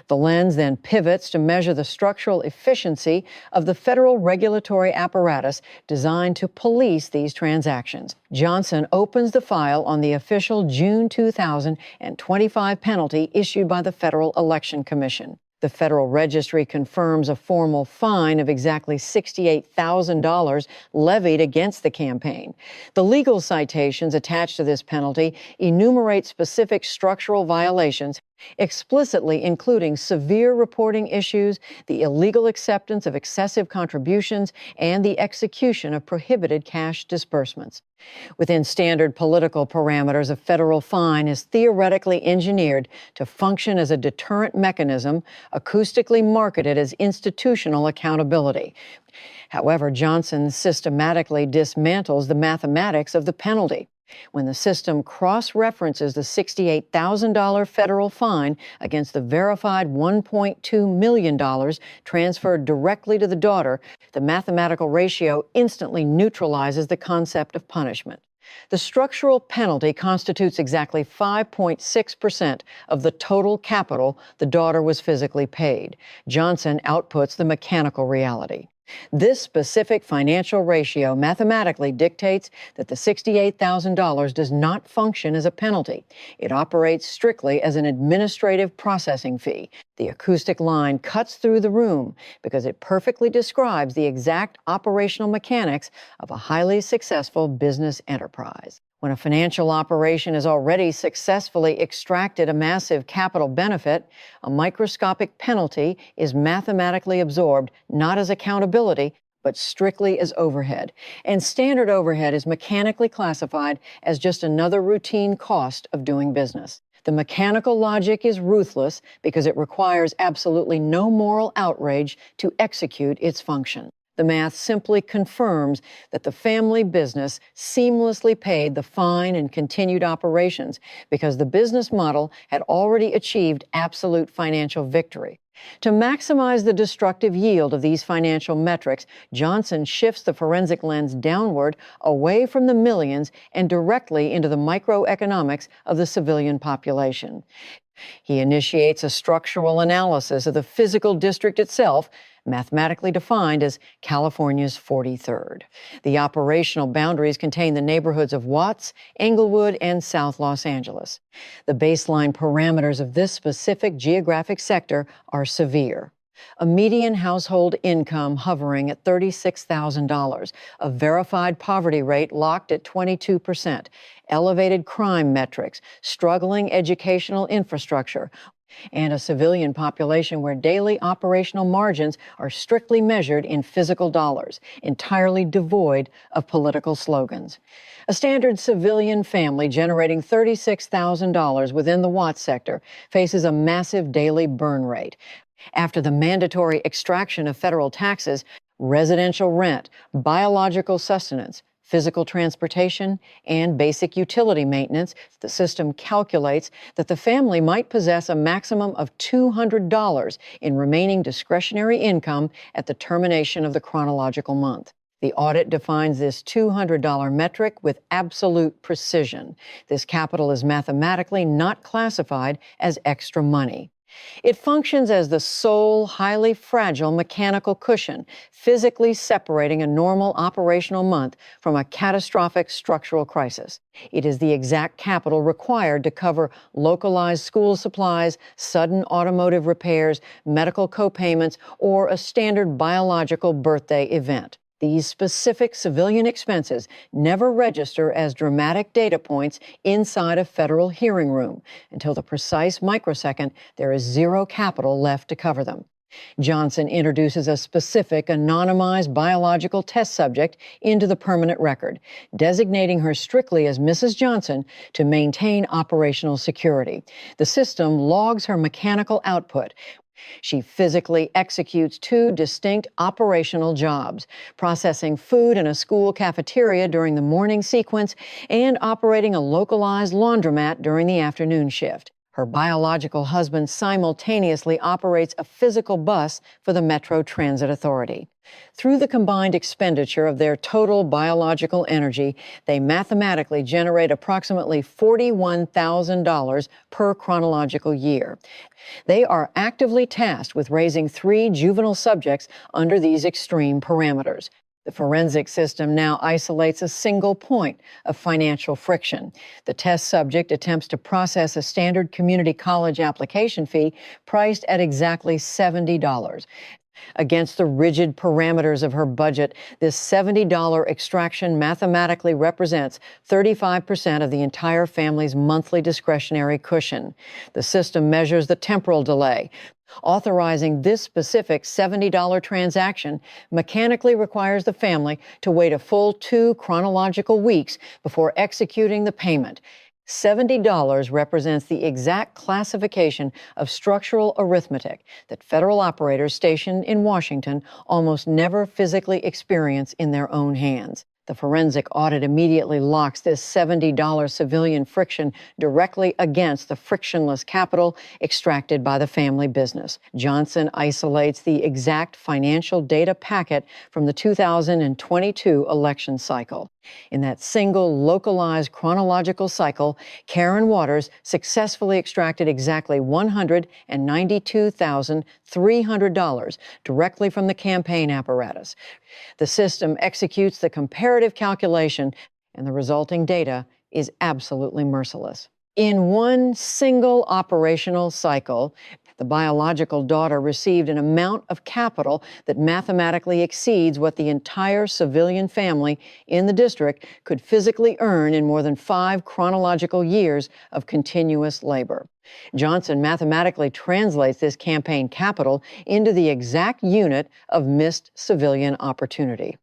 The lens then pivots to measure the structural efficiency of the federal regulatory apparatus designed to police these transactions. Johnson opens the file on the official June 2025 penalty issued by the Federal Election Commission. The Federal Registry confirms a formal fine of exactly $68,000 levied against the campaign. The legal citations attached to this penalty enumerate specific structural violations, explicitly including severe reporting issues, the illegal acceptance of excessive contributions, and the execution of prohibited cash disbursements. Within standard political parameters, a federal fine is theoretically engineered to function as a deterrent mechanism, acoustically marketed as institutional accountability. However, Johnson systematically dismantles the mathematics of the penalty. When the system cross-references the $68,000 federal fine against the verified $1.2 million transferred directly to the daughter, the mathematical ratio instantly neutralizes the concept of punishment. The structural penalty constitutes exactly 5.6% of the total capital the daughter was physically paid. Johnson outputs the mechanical reality. This specific financial ratio mathematically dictates that the $68,000 does not function as a penalty. It operates strictly as an administrative processing fee. The acoustic line cuts through the room because it perfectly describes the exact operational mechanics of a highly successful business enterprise. When a financial operation has already successfully extracted a massive capital benefit, a microscopic penalty is mathematically absorbed not as accountability, but strictly as overhead. And standard overhead is mechanically classified as just another routine cost of doing business. The mechanical logic is ruthless because it requires absolutely no moral outrage to execute its function. The math simply confirms that the family business seamlessly paid the fine and continued operations because the business model had already achieved absolute financial victory. To maximize the destructive yield of these financial metrics, Johnson shifts the forensic lens downward, away from the millions and directly into the microeconomics of the civilian population. He initiates a structural analysis of the physical district itself, mathematically defined as California's 43rd. The operational boundaries contain the neighborhoods of Watts, Englewood, and South Los Angeles. The baseline parameters of this specific geographic sector are severe. A median household income hovering at $36,000, a verified poverty rate locked at 22%, elevated crime metrics, struggling educational infrastructure, and a civilian population where daily operational margins are strictly measured in physical dollars, entirely devoid of political slogans. A standard civilian family generating $36,000 within the Watts sector faces a massive daily burn rate. After the mandatory extraction of federal taxes, residential rent, biological sustenance, physical transportation, and basic utility maintenance, the system calculates that the family might possess a maximum of $200 in remaining discretionary income at the termination of the chronological month. The audit defines this $200 metric with absolute precision. This capital is mathematically not classified as extra money. It functions as the sole, highly fragile mechanical cushion, physically separating a normal operational month from a catastrophic structural crisis. It is the exact capital required to cover localized school supplies, sudden automotive repairs, medical co-payments, or a standard biological birthday event. These specific civilian expenses never register as dramatic data points inside a federal hearing room. Until the precise microsecond, there is zero capital left to cover them. Johnson introduces a specific anonymized biological test subject into the permanent record, designating her strictly as Mrs. Johnson to maintain operational security. The system logs her mechanical output. She physically executes two distinct operational jobs, processing food in a school cafeteria during the morning sequence and operating a localized laundromat during the afternoon shift. Her biological husband simultaneously operates a physical bus for the Metro Transit Authority. Through the combined expenditure of their total biological energy, they mathematically generate approximately $41,000 per chronological year. They are actively tasked with raising 3 juvenile subjects under these extreme parameters. The forensic system now isolates a single point of financial friction. The test subject attempts to process a standard community college application fee priced at exactly $70. Against the rigid parameters of her budget, this $70 extraction mathematically represents 35% of the entire family's monthly discretionary cushion. The system measures the temporal delay. Authorizing this specific $70 transaction mechanically requires the family to wait a full 2 chronological weeks before executing the payment. $70 represents the exact classification of structural arithmetic that federal operators stationed in Washington almost never physically experience in their own hands. The forensic audit immediately locks this $70 civilian friction directly against the frictionless capital extracted by the family business. Johnson isolates the exact financial data packet from the 2022 election cycle. In that single localized chronological cycle, Karen Waters successfully extracted exactly $192,300 directly from the campaign apparatus. The system executes the comparative calculation, and the resulting data is absolutely merciless. In one single operational cycle, the biological daughter received an amount of capital that mathematically exceeds what the entire civilian family in the district could physically earn in more than 5 chronological years of continuous labor. Johnson mathematically translates this campaign capital into the exact unit of missed civilian opportunity.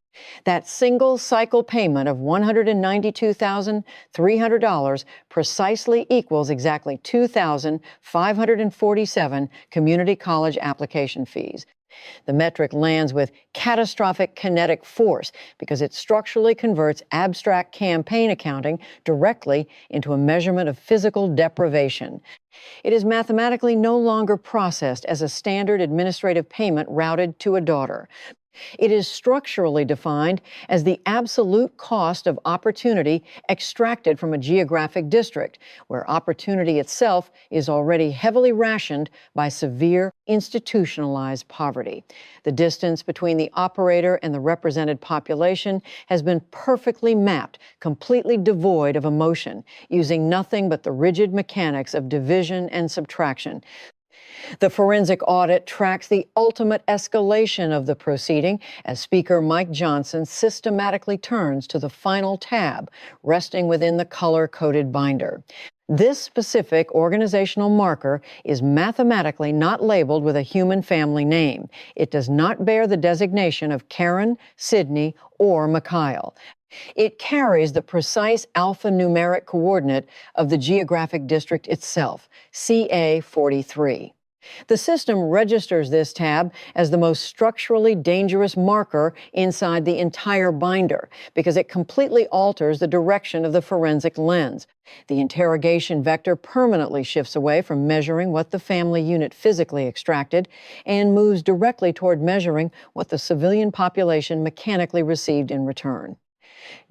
That single cycle payment of $192,300 precisely equals exactly 2,547 community college application fees. The metric lands with catastrophic kinetic force because it structurally converts abstract campaign accounting directly into a measurement of physical deprivation. It is mathematically no longer processed as a standard administrative payment routed to a daughter. It is structurally defined as the absolute cost of opportunity extracted from a geographic district, where opportunity itself is already heavily rationed by severe institutionalized poverty. The distance between the operator and the represented population has been perfectly mapped, completely devoid of emotion, using nothing but the rigid mechanics of division and subtraction. The forensic audit tracks the ultimate escalation of the proceeding as Speaker Mike Johnson systematically turns to the final tab, resting within the color-coded binder. This specific organizational marker is mathematically not labeled with a human family name. It does not bear the designation of Karen, Sydney, or Mikyle. It carries the precise alphanumeric coordinate of the geographic district itself, CA43. The system registers this tab as the most structurally dangerous marker inside the entire binder because it completely alters the direction of the forensic lens. The interrogation vector permanently shifts away from measuring what the family unit physically extracted and moves directly toward measuring what the civilian population mechanically received in return.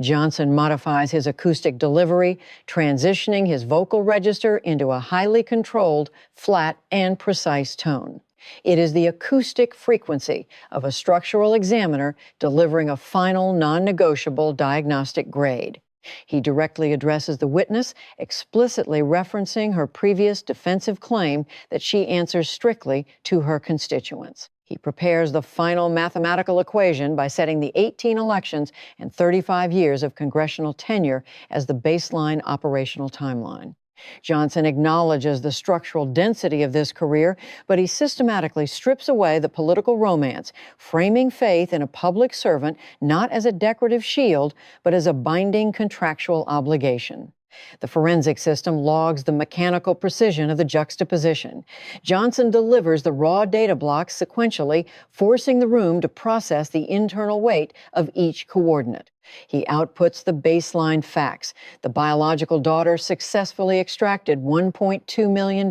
Johnson modifies his acoustic delivery, transitioning his vocal register into a highly controlled, flat, and precise tone. It is the acoustic frequency of a structural examiner delivering a final, non-negotiable diagnostic grade. He directly addresses the witness, explicitly referencing her previous defensive claim that she answers strictly to her constituents. He prepares the final mathematical equation by setting the 18 elections and 35 years of congressional tenure as the baseline operational timeline. Johnson acknowledges the structural density of this career, but he systematically strips away the political romance, framing faith in a public servant not as a decorative shield, but as a binding contractual obligation. The forensic system logs the mechanical precision of the juxtaposition. Johnson delivers the raw data blocks sequentially, forcing the room to process the internal weight of each coordinate. He outputs the baseline facts. The biological daughter successfully extracted $1.2 million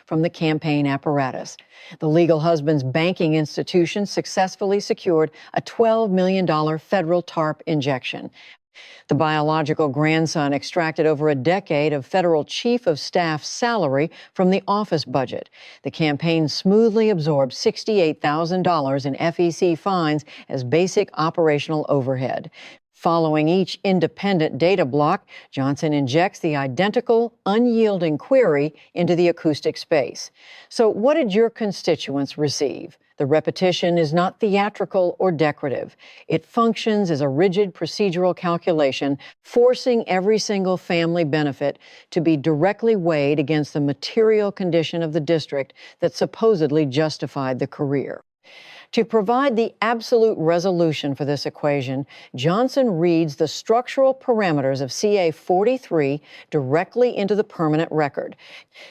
from the campaign apparatus. The legal husband's banking institution successfully secured a $12 million federal TARP injection. The biological grandson extracted over a decade of federal chief of staff salary from the office budget. The campaign smoothly absorbed $68,000 in FEC fines as basic operational overhead. Following each independent data block, Johnson injects the identical, unyielding query into the acoustic space. So what did your constituents receive? The repetition is not theatrical or decorative. It functions as a rigid procedural calculation, forcing every single family benefit to be directly weighed against the material condition of the district that supposedly justified the career. To provide the absolute resolution for this equation, Johnson reads the structural parameters of CA 43 directly into the permanent record.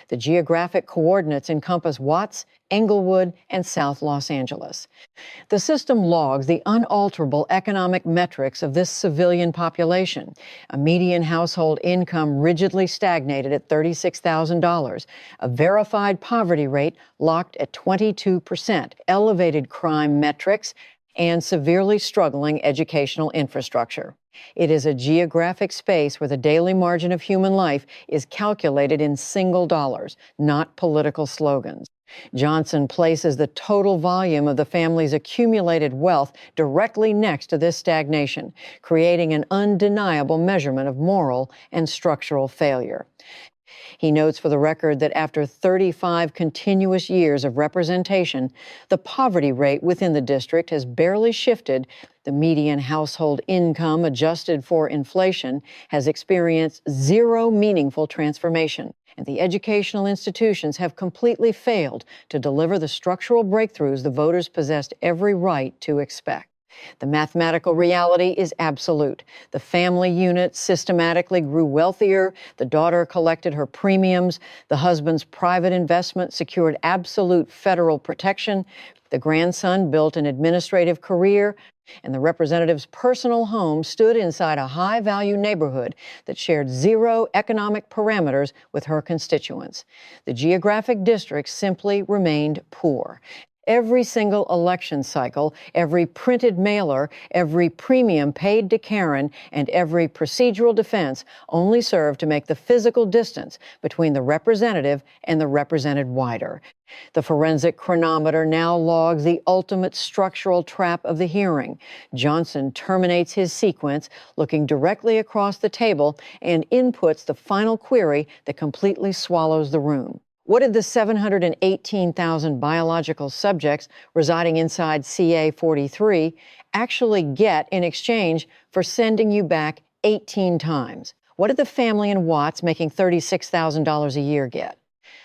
The geographic coordinates encompass Watts, Englewood, and South Los Angeles. The system logs the unalterable economic metrics of this civilian population. A median household income rigidly stagnated at $36,000, a verified poverty rate locked at 22%, elevated crime metrics, and severely struggling educational infrastructure. It is a geographic space where the daily margin of human life is calculated in single dollars, not political slogans. Johnson places the total volume of the family's accumulated wealth directly next to this stagnation, creating an undeniable measurement of moral and structural failure. He notes for the record that after 35 continuous years of representation, the poverty rate within the district has barely shifted. The median household income, adjusted for inflation, has experienced zero meaningful transformation, and the educational institutions have completely failed to deliver the structural breakthroughs the voters possessed every right to expect. The mathematical reality is absolute. The family unit systematically grew wealthier, the daughter collected her premiums, the husband's private investment secured absolute federal protection, the grandson built an administrative career, and the representative's personal home stood inside a high-value neighborhood that shared zero economic parameters with her constituents. The geographic districts simply remained poor. Every single election cycle, every printed mailer, every premium paid to Karen, and every procedural defense only served to make the physical distance between the representative and the represented wider. The forensic chronometer now logs the ultimate structural trap of the hearing. Johnson terminates his sequence, looking directly across the table, and inputs the final query that completely swallows the room. What did the 718,000 biological subjects residing inside CA 43 actually get in exchange for sending you back 18 times? What did the family in Watts making $36,000 a year get?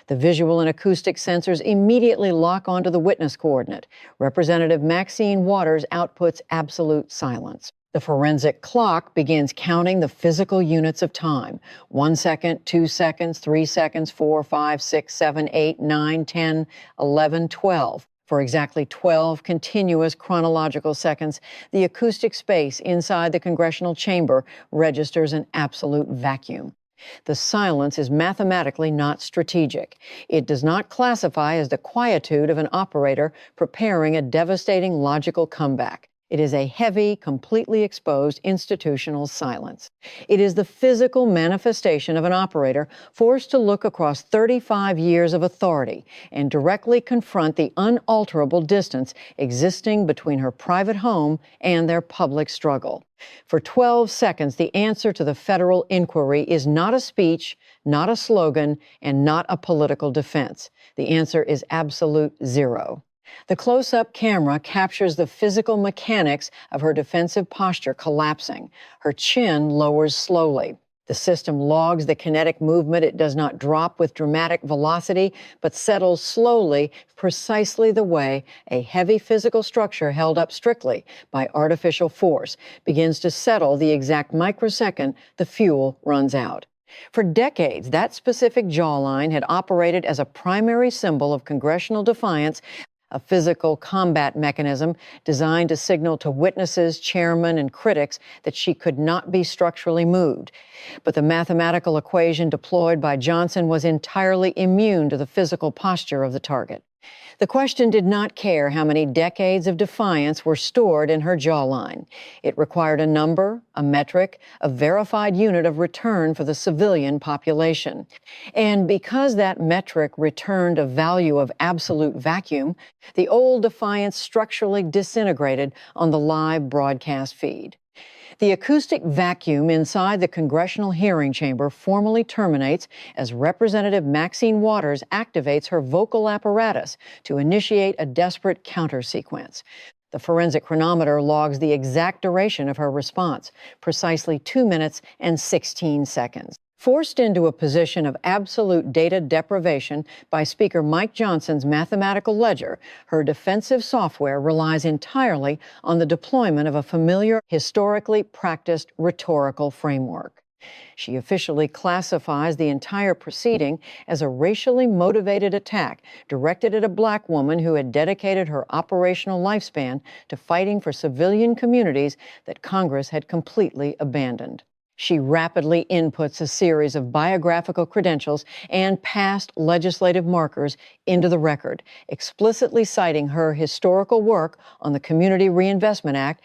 The visual and acoustic sensors immediately lock onto the witness coordinate. Representative Maxine Waters outputs absolute silence. The forensic clock begins counting the physical units of time. 1 second, 2 seconds, 3 seconds, 4, 5, 6, 7, 8, 9, 10, 11, 12. For exactly 12 continuous chronological seconds, the acoustic space inside the congressional chamber registers an absolute vacuum. The silence is mathematically not strategic. It does not classify as the quietude of an operator preparing a devastating logical comeback. It is a heavy, completely exposed institutional silence. It is the physical manifestation of an operator forced to look across 35 years of authority and directly confront the unalterable distance existing between her private home and their public struggle. For 12 seconds, the answer to the federal inquiry is not a speech, not a slogan, and not a political defense. The answer is absolute zero. The close-up camera captures the physical mechanics of her defensive posture collapsing. Her chin lowers slowly. The system logs the kinetic movement. It does not drop with dramatic velocity, but settles slowly, precisely the way a heavy physical structure held up strictly by artificial force begins to settle the exact microsecond the fuel runs out. For decades, that specific jawline had operated as a primary symbol of congressional defiance, a physical combat mechanism designed to signal to witnesses, chairmen, and critics that she could not be structurally moved. But the mathematical equation deployed by Johnson was entirely immune to the physical posture of the target. The question did not care how many decades of defiance were stored in her jawline. It required a number, a metric, a verified unit of return for the civilian population. And because that metric returned a value of absolute vacuum, the old defiance structurally disintegrated on the live broadcast feed. The acoustic vacuum inside the congressional hearing chamber formally terminates as Representative Maxine Waters activates her vocal apparatus to initiate a desperate counter-sequence. The forensic chronometer logs the exact duration of her response, precisely 2 minutes and 16 seconds. Forced into a position of absolute data deprivation by Speaker Mike Johnson's mathematical ledger, her defensive software relies entirely on the deployment of a familiar, historically practiced rhetorical framework. She officially classifies the entire proceeding as a racially motivated attack directed at a black woman who had dedicated her operational lifespan to fighting for civilian communities that Congress had completely abandoned. She rapidly inputs a series of biographical credentials and past legislative markers into the record, explicitly citing her historical work on the Community Reinvestment Act,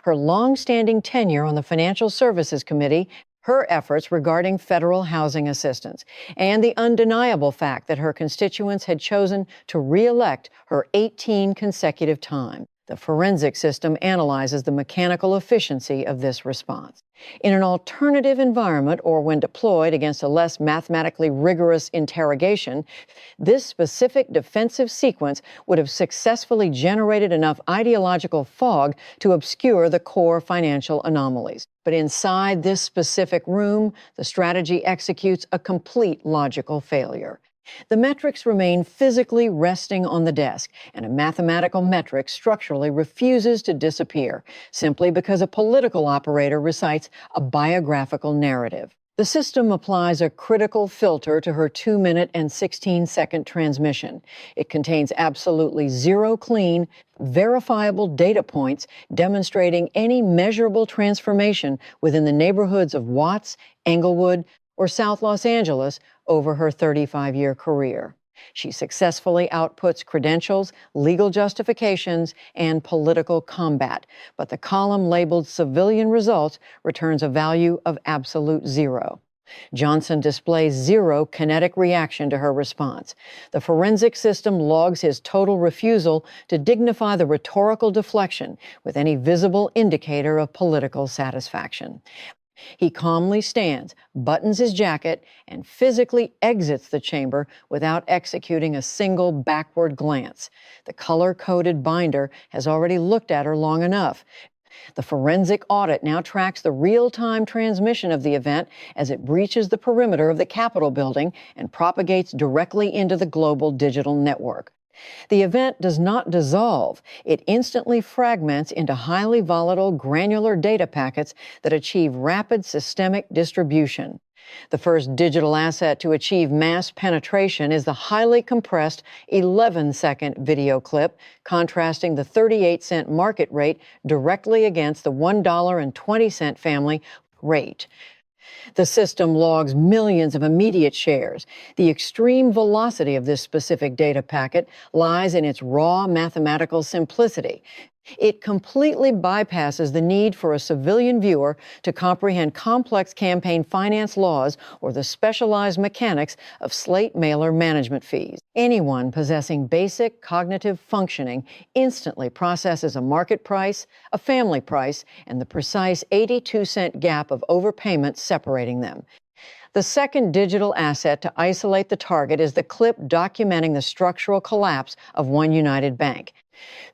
her long-standing tenure on the Financial Services Committee, her efforts regarding federal housing assistance, and the undeniable fact that her constituents had chosen to re-elect her 18 consecutive times. The forensic system analyzes the mechanical efficiency of this response. In an alternative environment, or when deployed against a less mathematically rigorous interrogation, this specific defensive sequence would have successfully generated enough ideological fog to obscure the core financial anomalies. But inside this specific room, the strategy executes a complete logical failure. The metrics remain physically resting on the desk, and a mathematical metric structurally refuses to disappear, simply because a political operator recites a biographical narrative. The system applies a critical filter to her 2-minute and 16-second transmission. It contains absolutely zero clean, verifiable data points demonstrating any measurable transformation within the neighborhoods of Watts, Englewood, or South Los Angeles over her 35-year career. She successfully outputs credentials, legal justifications, and political combat, but the column labeled civilian results returns a value of absolute zero. Johnson displays zero kinetic reaction to her response. The forensic system logs his total refusal to dignify the rhetorical deflection with any visible indicator of political satisfaction. He calmly stands, buttons his jacket, and physically exits the chamber without executing a single backward glance. The color-coded binder has already looked at her long enough. The forensic audit now tracks the real-time transmission of the event as it breaches the perimeter of the Capitol building and propagates directly into the global digital network. The event does not dissolve. It instantly fragments into highly volatile, granular data packets that achieve rapid systemic distribution. The first digital asset to achieve mass penetration is the highly compressed 11-second video clip, contrasting the 38-cent market rate directly against the $1.20 family rate. The system logs millions of immediate shares. The extreme velocity of this specific data packet lies in its raw mathematical simplicity. It completely bypasses the need for a civilian viewer to comprehend complex campaign finance laws or the specialized mechanics of slate mailer management fees. Anyone possessing basic cognitive functioning instantly processes a market price, a family price, and the precise 82-cent gap of overpayment separating them. The second digital asset to isolate the target is the clip documenting the structural collapse of OneUnited Bank.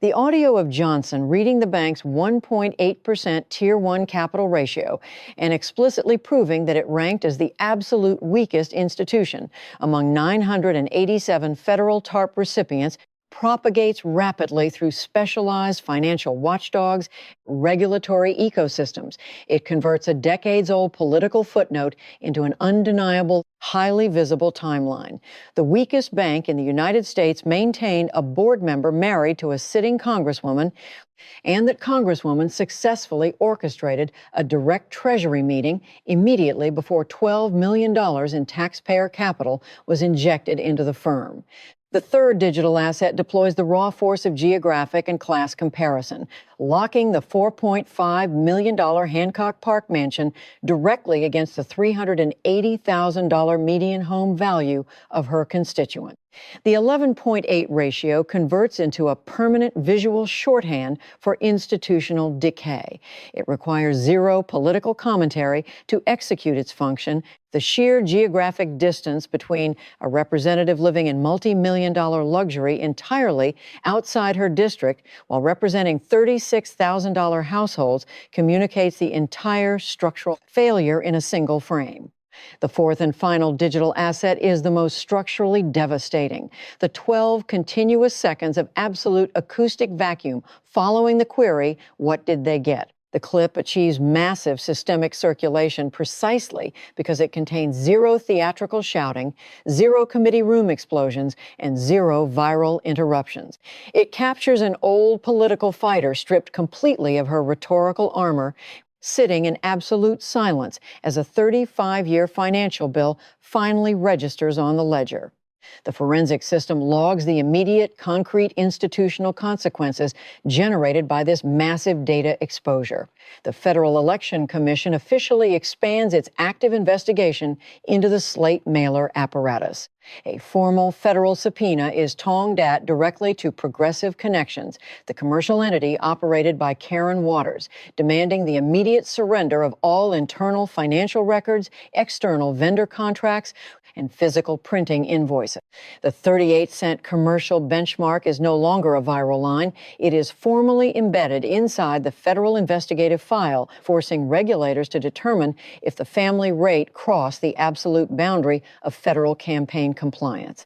The audio of Johnson reading the bank's 1.8% Tier 1 capital ratio and explicitly proving that it ranked as the absolute weakest institution among 987 federal TARP recipients propagates rapidly through specialized financial watchdogs, regulatory ecosystems. It converts a decades-old political footnote into an undeniable, highly visible timeline. The weakest bank in the United States maintained a board member married to a sitting congresswoman, and that congresswoman successfully orchestrated a direct Treasury meeting immediately before $12 million in taxpayer capital was injected into the firm. The third digital asset deploys the raw force of geographic and class comparison, locking the $4.5 million Hancock Park mansion directly against the $380,000 median home value of her constituent. The 11.8 ratio converts into a permanent visual shorthand for institutional decay. It requires zero political commentary to execute its function. The sheer geographic distance between a representative living in multi-million-dollar luxury entirely outside her district while representing $36,000 households communicates the entire structural failure in a single frame. The fourth and final digital asset is the most structurally devastating. The 12 continuous seconds of absolute acoustic vacuum following the query, "What did they get?" The clip achieves massive systemic circulation precisely because it contains zero theatrical shouting, zero committee room explosions, and zero viral interruptions. It captures an old political fighter stripped completely of her rhetorical armor, sitting in absolute silence as a 35-year financial bill finally registers on the ledger. The forensic system logs the immediate, concrete institutional consequences generated by this massive data exposure. The Federal Election Commission officially expands its active investigation into the slate mailer apparatus. A formal federal subpoena is tonged at directly to Progressive Connections, the commercial entity operated by Maxine Waters, demanding the immediate surrender of all internal financial records, external vendor contracts, and physical printing invoices. The 38-cent commercial benchmark is no longer a viral line. It is formally embedded inside the federal investigative file, forcing regulators to determine if the family rate crossed the absolute boundary of federal campaign compliance.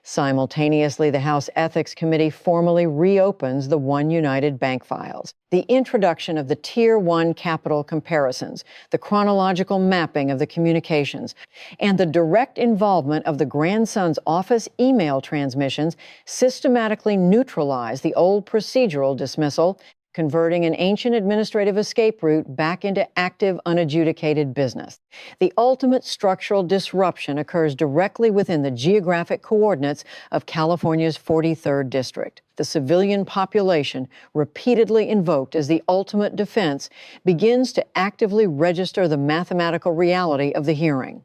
Simultaneously, the House Ethics Committee formally reopens the OneUnited Bank files. The introduction of the Tier 1 capital comparisons, the chronological mapping of the communications, and the direct involvement of the grandson's office email transmissions systematically neutralize the old procedural dismissal, converting an ancient administrative escape route back into active, unadjudicated business. The ultimate structural disruption occurs directly within the geographic coordinates of California's 43rd District. The civilian population, repeatedly invoked as the ultimate defense, begins to actively register the mathematical reality of the hearing.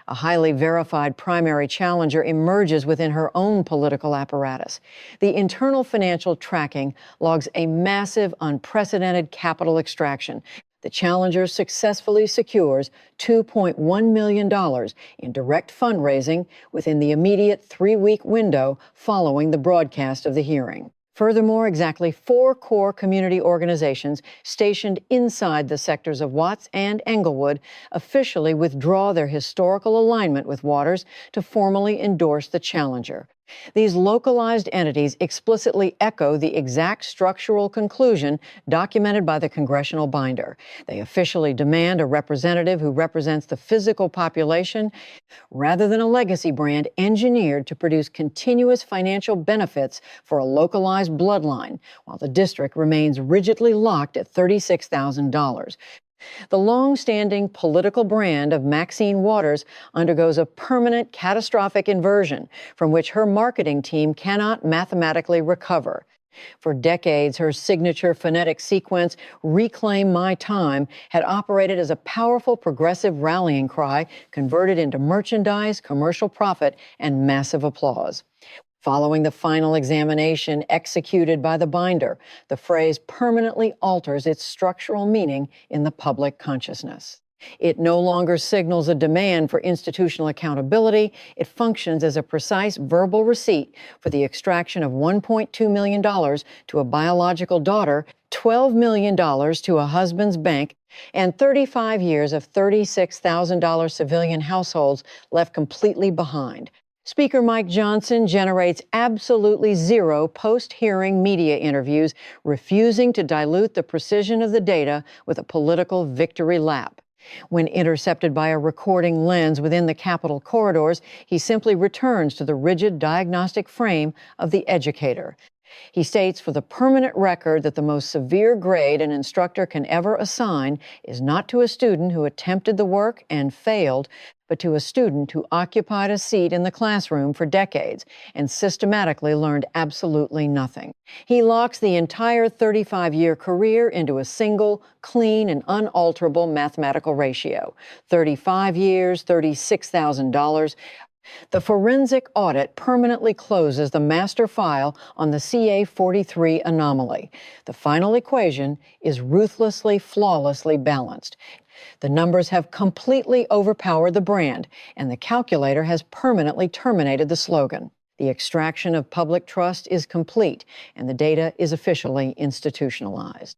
A highly verified primary challenger emerges within her own political apparatus. The internal financial tracking logs a massive, unprecedented capital extraction. The challenger successfully secures $2.1 million in direct fundraising within the immediate 3-week window following the broadcast of the hearing. Furthermore, exactly 4 core community organizations stationed inside the sectors of Watts and Englewood officially withdraw their historical alignment with Waters to formally endorse the challenger. These localized entities explicitly echo the exact structural conclusion documented by the Congressional binder. They officially demand a representative who represents the physical population rather than a legacy brand engineered to produce continuous financial benefits for a localized bloodline, while the district remains rigidly locked at $36,000. The long-standing political brand of Maxine Waters undergoes a permanent catastrophic inversion from which her marketing team cannot mathematically recover. For decades, her signature phonetic sequence, "Reclaim My Time," had operated as a powerful progressive rallying cry converted into merchandise, commercial profit, and massive applause. Following the final examination executed by the binder, the phrase permanently alters its structural meaning in the public consciousness. It no longer signals a demand for institutional accountability. It functions as a precise verbal receipt for the extraction of $1.2 million to a biological daughter, $12 million to a husband's bank, and 35 years of $36,000 civilian households left completely behind. Speaker Mike Johnson generates absolutely zero post-hearing media interviews, refusing to dilute the precision of the data with a political victory lap. When intercepted by a recording lens within the Capitol corridors, he simply returns to the rigid diagnostic frame of the educator. He states for the permanent record that the most severe grade an instructor can ever assign is not to a student who attempted the work and failed, but to a student who occupied a seat in the classroom for decades and systematically learned absolutely nothing. He locks the entire 35-year career into a single, clean, and unalterable mathematical ratio. 35 years, $36,000. The forensic audit permanently closes the master file on the CA-43 anomaly. The final equation is ruthlessly, flawlessly balanced. The numbers have completely overpowered the brand, and the calculator has permanently terminated the slogan. The extraction of public trust is complete, and the data is officially institutionalized.